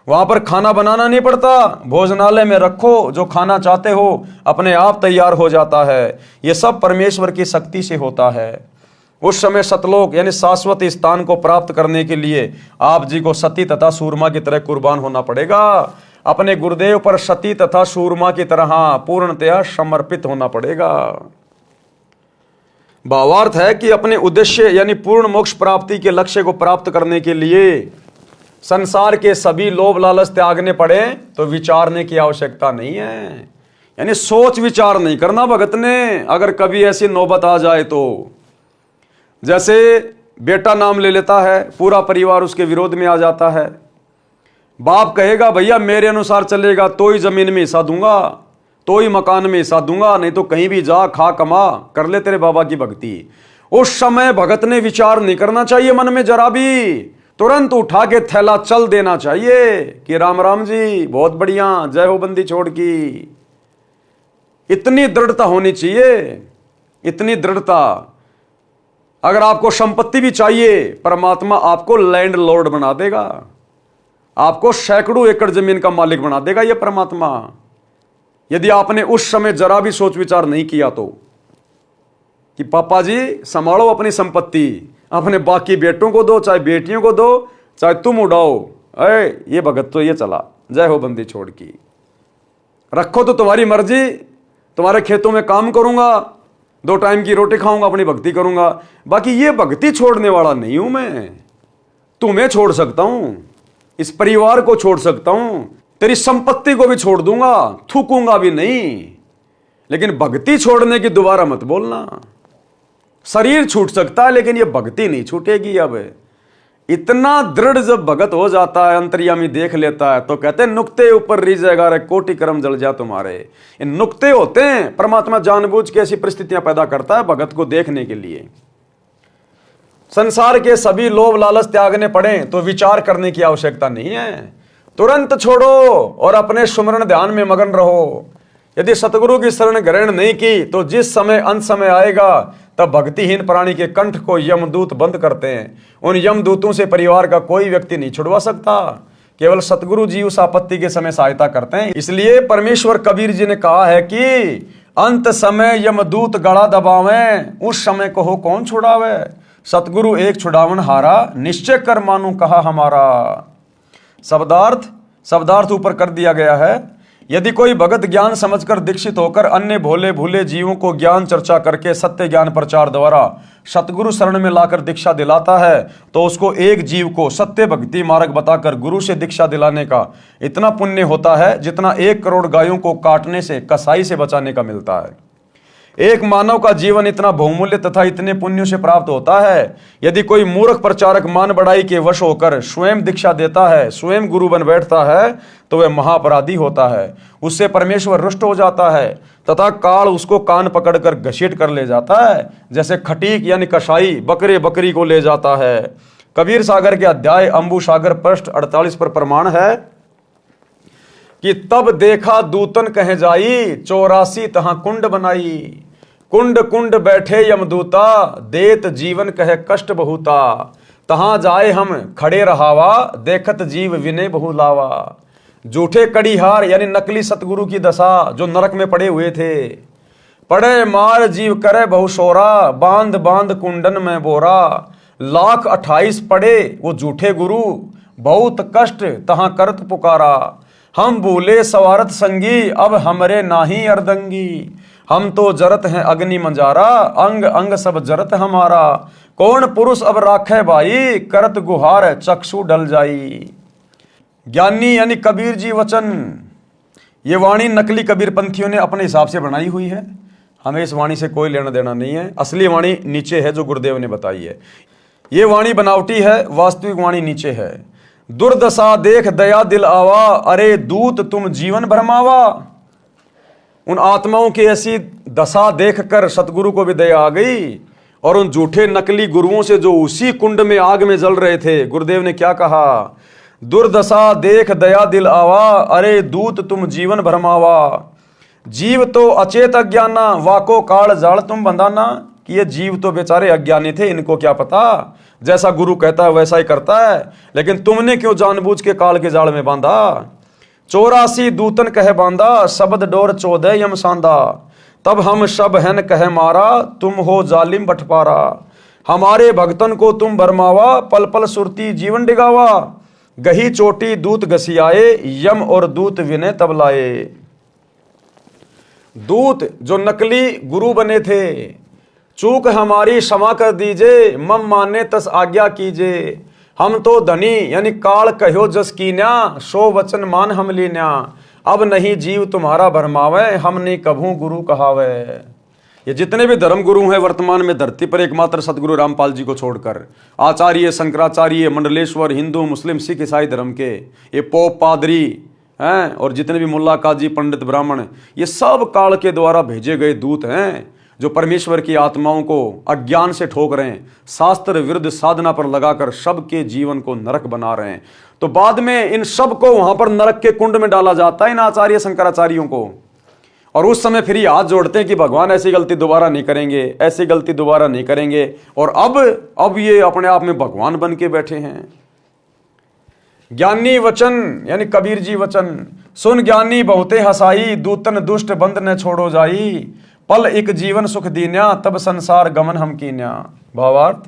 वहां पर खाना बनाना नहीं पड़ता, भोजनालय में रखो, जो खाना चाहते हो अपने आप तैयार हो जाता है। ये सब परमेश्वर की शक्ति से होता है। उस समय सतलोक यानी शाश्वत स्थान को प्राप्त करने के लिए आप जी को सती तथा सूरमा की तरह कुर्बान होना पड़ेगा। अपने गुरुदेव पर सती तथा सूरमा की तरह पूर्णतया समर्पित होना पड़ेगा। भावार्थ है कि अपने उद्देश्य यानी पूर्ण मोक्ष प्राप्ति के लक्ष्य को प्राप्त करने के लिए संसार के सभी लोभ लालच त्यागने पड़े तो विचारने की आवश्यकता नहीं है, यानी सोच विचार नहीं करना भगत ने। अगर कभी ऐसी नौबत आ जाए तो, जैसे बेटा नाम ले लेता है, पूरा परिवार उसके विरोध में आ जाता है, बाप कहेगा भैया मेरे अनुसार चलेगा तो ही जमीन में हिस्सा दूंगा, तो ही मकान में हिस्सा दूंगा, नहीं तो कहीं भी जा खा कमा कर ले तेरे बाबा की भक्ति। उस समय भगत ने विचार नहीं करना चाहिए मन में जरा भी, तुरंत उठा के थैला चल देना चाहिए कि राम राम जी बहुत बढ़िया, जय हो बंदी छोड़ की। इतनी दृढ़ता होनी चाहिए, इतनी दृढ़ता। अगर आपको संपत्ति भी चाहिए, परमात्मा आपको लैंड लॉर्ड बना देगा, आपको सैकड़ों एकड़ जमीन का मालिक बना देगा यह परमात्मा, यदि आपने उस समय जरा भी सोच विचार नहीं किया तो, कि पापा जी संभालो अपनी संपत्ति, अपने बाकी बेटों को दो, चाहे बेटियों को दो, चाहे तुम उड़ाओ, ये भगत तो ये चला, जय हो बंदी छोड़ की, रखो तो तुम्हारी मर्जी, तुम्हारे खेतों में काम करूंगा, 2 टाइम की रोटी खाऊंगा, अपनी भक्ति करूंगा, बाकी ये भक्ति छोड़ने वाला नहीं हूं मैं। तुम्हें छोड़ सकता हूं, इस परिवार को छोड़ सकता हूं, तेरी संपत्ति को भी छोड़ दूंगा, थूकूंगा भी नहीं, लेकिन भक्ति छोड़ने की दोबारा मत बोलना। शरीर छूट सकता है लेकिन ये भक्ति नहीं छूटेगी। अब इतना दृढ़ जब भगत हो जाता है, अंतर्यामी देख लेता है, तो कहते हैं नुक्ते ऊपर रिझेगा रे कोटि कर्म जल जा तुम्हारे। ये नुक्ते होते हैं, परमात्मा जानबूझ के ऐसी परिस्थितियां पैदा करता है भगत को देखने के लिए। संसार के सभी लोभ लालच त्यागने पड़े तो विचार करने की आवश्यकता नहीं है, तुरंत छोड़ो और अपने सुमरण ध्यान में मगन रहो। यदि सतगुरु की शरण ग्रहण नहीं की तो जिस समय अंत समय आएगा तब भक्तिहीन प्राणी के कंठ को यमदूत बंद करते हैं। उन यमदूतों से परिवार का कोई व्यक्ति नहीं छुड़वा सकता, केवल सतगुरु जी उस आपत्ति के समय सहायता करते हैं। इसलिए परमेश्वर कबीर जी ने कहा है कि अंत समय यमदूत गड़ा दबावें, उस समय को हो कौन छुड़ावे। सतगुरु एक छुड़ावन हारा, निश्चय कर मानू कहा हमारा। शब्दार्थ ऊपर कर दिया गया है। यदि कोई भगत ज्ञान समझकर दीक्षित होकर अन्य भोले भूले जीवों को ज्ञान चर्चा करके सत्य ज्ञान प्रचार द्वारा सतगुरु शरण में लाकर दीक्षा दिलाता है तो उसको एक जीव को सत्य भक्ति मार्ग बताकर गुरु से दीक्षा दिलाने का इतना पुण्य होता है जितना 1 करोड़ गायों को काटने से, कसाई से बचाने का मिलता है। एक मानव का जीवन इतना बहुमूल्य तथा इतने पुण्यों से प्राप्त होता है। यदि कोई मूर्ख प्रचारक मान बढ़ाई के वश होकर स्वयं दीक्षा देता है, स्वयं गुरु बन बैठता है, तो वह महापराधी होता है। उससे परमेश्वर रुष्ट हो जाता है तथा काल उसको कान पकड़कर घसीट कर ले जाता है, जैसे खटीक यानी कसाई बकरी को ले जाता है। कबीर सागर के अध्याय अंबु सागर पृष्ठ 48 पर प्रमाण है कि तब देखा दूतन कह जाई, 84 तहां कुंड बनाई। कुंड कुंड बैठे यमदूता, देत जीवन कह कष्ट बहुता। तहां जाए हम खड़े रहावा, देखत जीव विनय बहु लावा। झूठे कड़ीहार यानी नकली सतगुरु की दशा जो नरक में पड़े हुए थे। पड़े मार जीव करे बहु शोरा, बांध बांध कुंडन में बोरा। 1,28,000 पड़े वो झूठे गुरु, बहुत कष्ट तहां करत पुकारा। हम भूले सवारत संगी, अब हमरे नाही अर्दंगी। हम तो जरत हैं अग्नि मंजारा, अंग अंग सब जरत हमारा। कौन पुरुष अब राखे भाई, करत गुहार चक्षु डल जाई। ज्ञानी यानी कबीर जी वचन, ये वाणी नकली कबीर पंथियों ने अपने हिसाब से बनाई हुई है, हमें इस वाणी से कोई लेना देना नहीं है। असली वाणी नीचे है जो गुरुदेव ने बताई है। ये वाणी बनावटी है, वास्तविक वाणी नीचे है। दुर्दशा देख दया दिल आवा, अरे दूत तुम जीवन भरमावा। उन आत्माओं की ऐसी दशा देखकर सतगुरु को भी दया आ गई और उन झूठे नकली गुरुओं से जो उसी कुंड में आग में जल रहे थे, गुरुदेव ने क्या कहा, दुर्दशा देख दया दिल आवा, अरे दूत तुम जीवन भरमावा। जीव तो अचेत अज्ञाना, वाको काल जाल तुम बंधाना। कि ये जीव तो बेचारे अज्ञानी थे, इनको क्या पता जैसा गुरु कहता है वैसा ही करता है, लेकिन तुमने क्यों जानबूझ के काल के जाल में बांधा। 84 दूतन कह बांधा, शब्द डोर 14 यम सांदा। तब हम सब हन कह मारा, तुम हो जालिम बटपारा। हमारे भक्तन को तुम भरमावा, पल पल सुरती जीवन डिगावा। गही चोटी दूत घसियाए, यम और दूत विनय तब लाए। दूत जो नकली गुरु बने थे, चूक हमारी क्षमा कर दीजिए, मम माने तस आज्ञा कीजिए। हम तो धनी यानी काल कहो जस कीन्या, सो वचन मान हम लीन्या। अब नहीं जीव तुम्हारा भरमावे, हमने कभू गुरु कहावे। ये जितने भी धर्म गुरु हैं वर्तमान में धरती पर, एकमात्र सतगुरु रामपाल जी को छोड़कर, आचार्य शंकराचार्य मंडलेश्वर, हिंदू मुस्लिम सिख ईसाई धर्म के ये पोप पादरी हैं और जितने भी मुल्ला काजी पंडित ब्राह्मण, ये सब काल के द्वारा भेजे गए दूत हैं जो परमेश्वर की आत्माओं को अज्ञान से ठोक रहे हैं, शास्त्र विरुद्ध साधना पर लगाकर सबके जीवन को नरक बना रहे हैं। तो बाद में इन सब को वहां पर नरक के कुंड में डाला जाता है, इन आचार्य शंकराचार्यों को। और उस समय फिर ये हाथ जोड़ते हैं कि भगवान ऐसी गलती दोबारा नहीं करेंगे, ऐसी गलती दोबारा नहीं करेंगे। और अब ये अपने आप में भगवान बन के बैठे हैं। ज्ञानी वचन यानी कबीर जी वचन, सुन ज्ञानी बहुते हसाई, दूतन दुष्ट बंद न छोड़ो जाई। पल एक जीवन सुख दीन्या, तब संसार गमन हम कीन्या। भावार्थ,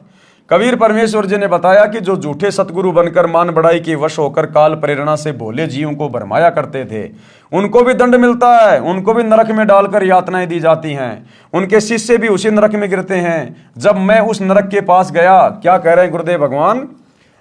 कबीर परमेश्वर जी ने बताया कि जो झूठे सतगुरु बनकर मान बढ़ाई के वश होकर काल प्रेरणा से भोले जीवों को भरमाया करते थे, उनको भी दंड मिलता है, उनको भी नरक में डालकर यातनाएं दी जाती हैं। उनके शिष्य भी उसी नरक में गिरते हैं। जब मैं उस नरक के पास गया, क्या कह रहे हैं गुरुदेव भगवान,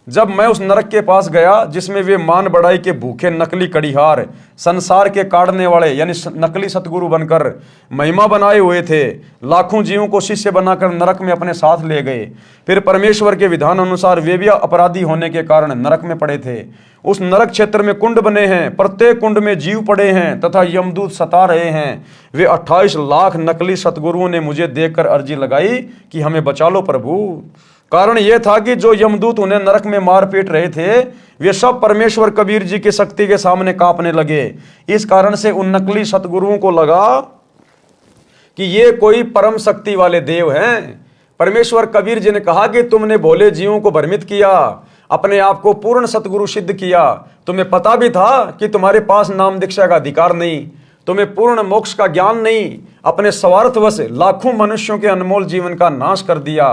जब मैं उस नरक के पास गया जिसमें वे मान बढ़ाई के भूखे नकली कड़ीहार, संसार के काटने वाले यानी नकली सतगुरु बनकर महिमा बनाए हुए थे, लाखों जीवों को शिष्य बनाकर नरक में अपने साथ ले गए। फिर परमेश्वर के विधान अनुसार वे भी अपराधी होने के कारण नरक में पड़े थे। उस नरक क्षेत्र में कुंड बने हैं, प्रत्येक कुंड में जीव पड़े हैं तथा यमदूत सता रहे हैं। वे 28 लाख नकली सतगुरुओं ने मुझे देखकर अर्जी लगाई कि हमें बचा लो प्रभु। कारण यह था कि जो यमदूत उन्हें नरक में मार पीट रहे थे, वे सब परमेश्वर कबीर जी की शक्ति के सामने कांपने लगे। इस कारण से उन नकली सतगुरुओं को लगा कि ये कोई परम शक्ति वाले देव हैं। परमेश्वर कबीर जी ने कहा कि तुमने भोले जीवों को भ्रमित किया, अपने आप को पूर्ण सतगुरु सिद्ध किया। तुम्हें पता भी था कि तुम्हारे पास नाम दीक्षा का अधिकार नहीं, तुम्हें पूर्ण मोक्ष का ज्ञान नहीं। अपने स्वार्थवश लाखों मनुष्यों के अनमोल जीवन का नाश कर दिया।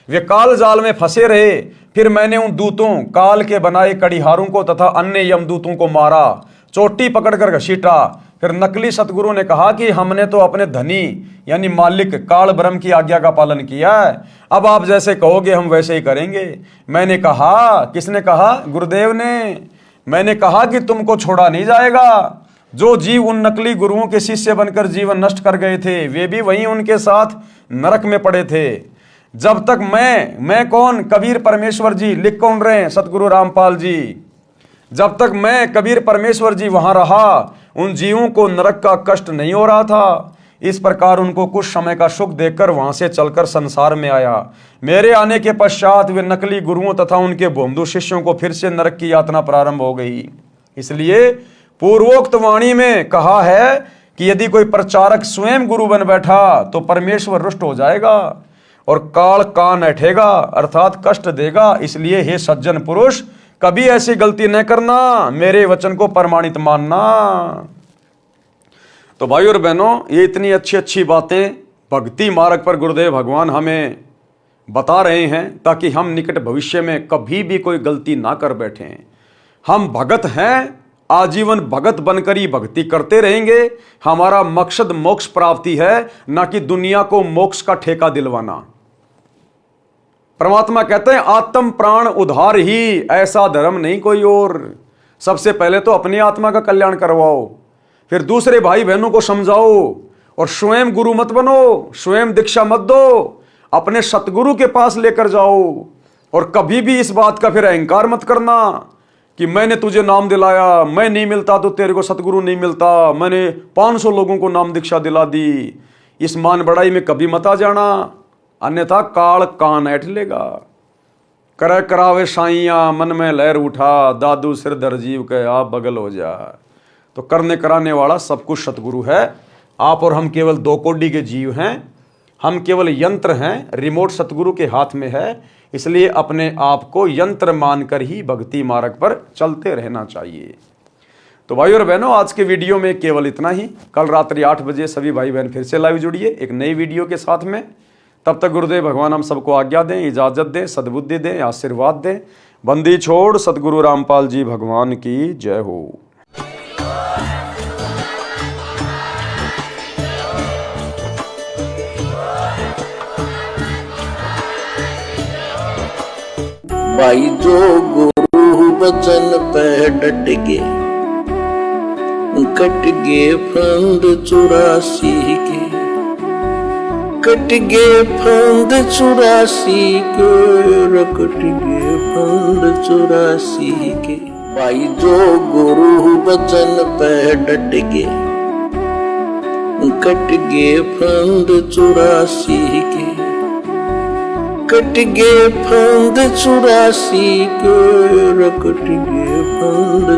वे काल जाल में फंसे रहे। फिर मैंने उन दूतों, काल के बनाए कड़ीहारों को तथा अन्य यमदूतों को मारा, चोटी पकड़कर घसीटा। फिर नकली सतगुरु ने कहा कि हमने तो अपने धनी यानी मालिक काल ब्रह्म की आज्ञा का पालन किया है, अब आप जैसे कहोगे हम वैसे ही करेंगे। मैंने कहा, किसने कहा? गुरुदेव ने। मैंने कहा कि तुमको छोड़ा नहीं जाएगा। जो जीव उन नकली गुरुओं के शिष्य बनकर जीवन नष्ट कर गए थे, वे भी वहीं उनके साथ नरक में पड़े थे। जब तक मैं कौन? कबीर परमेश्वर जी। लिख कौन रहे हैं? सतगुरु रामपाल जी। जब तक मैं कबीर परमेश्वर जी वहां रहा, उन जीवों को नरक का कष्ट नहीं हो रहा था। इस प्रकार उनको कुछ समय का सुख देकर वहां से चलकर संसार में आया। मेरे आने के पश्चात वे नकली गुरुओं तथा उनके भोंदू शिष्यों को फिर से नरक की यातना प्रारंभ हो गई। इसलिए पूर्वोक्त वाणी में कहा है कि यदि कोई प्रचारक स्वयं गुरु बन बैठा तो परमेश्वर रुष्ट हो जाएगा और काल कान ऐठेगा अर्थात कष्ट देगा। इसलिए हे सज्जन पुरुष, कभी ऐसी गलती न करना, मेरे वचन को प्रमाणित मानना। तो भाई और बहनों, ये इतनी अच्छी अच्छी बातें भक्ति मार्ग पर गुरुदेव भगवान हमें बता रहे हैं ताकि हम निकट भविष्य में कभी भी कोई गलती ना कर बैठें। हम भगत हैं, आजीवन भगत बनकर ही भक्ति करते रहेंगे। हमारा मकसद मोक्ष प्राप्ति है, ना कि दुनिया को मोक्ष का ठेका दिलवाना। परमात्मा कहते हैं आत्म प्राण उद्धार ही, ऐसा धर्म नहीं कोई और। सबसे पहले तो अपनी आत्मा का कल्याण करवाओ, फिर दूसरे भाई बहनों को समझाओ और स्वयं गुरु मत बनो, स्वयं दीक्षा मत दो, अपने सतगुरु के पास लेकर जाओ। और कभी भी इस बात का फिर अहंकार मत करना कि मैंने तुझे नाम दिलाया, मैं नहीं मिलता तो तेरे को सतगुरु नहीं मिलता, मैंने 500 लोगों को नाम दीक्षा दिला दी। इस मान बढ़ाई में कभी मत आ जाना, अन्यथा काल कान ऐठ लेगा। कर करावे साइया मन में लहर उठा, दादू सिर धर जीव के आप बगल हो जा। तो करने कराने वाला सब कुछ सतगुरु है। आप और हम केवल 2 कोटि के जीव हैं। हम केवल यंत्र हैं, रिमोट सतगुरु के हाथ में है। इसलिए अपने आप को यंत्र मानकर ही भक्ति मार्ग पर चलते रहना चाहिए। तो भाई और बहनों, आज के वीडियो में केवल इतना ही। कल रात्रि 8 बजे सभी भाई बहन फिर से लाइव जुड़िए एक नई वीडियो के साथ में। तब तक गुरुदेव भगवान हम सबको आज्ञा दें, इजाजत दें, सद्बुद्धि दें, आशीर्वाद दें। बंदी छोड़ सतगुरु रामपाल जी भगवान की जय हो। भाई जो गुरु बचन पे डट के कट गे फंद 84 के, कट गे फंद 84 के, कट गे फंद 84 के। भाई जो गुरु बचन पे डट के कट गे फंद 84 के, कट गे फंद 84 के, कट गे फंद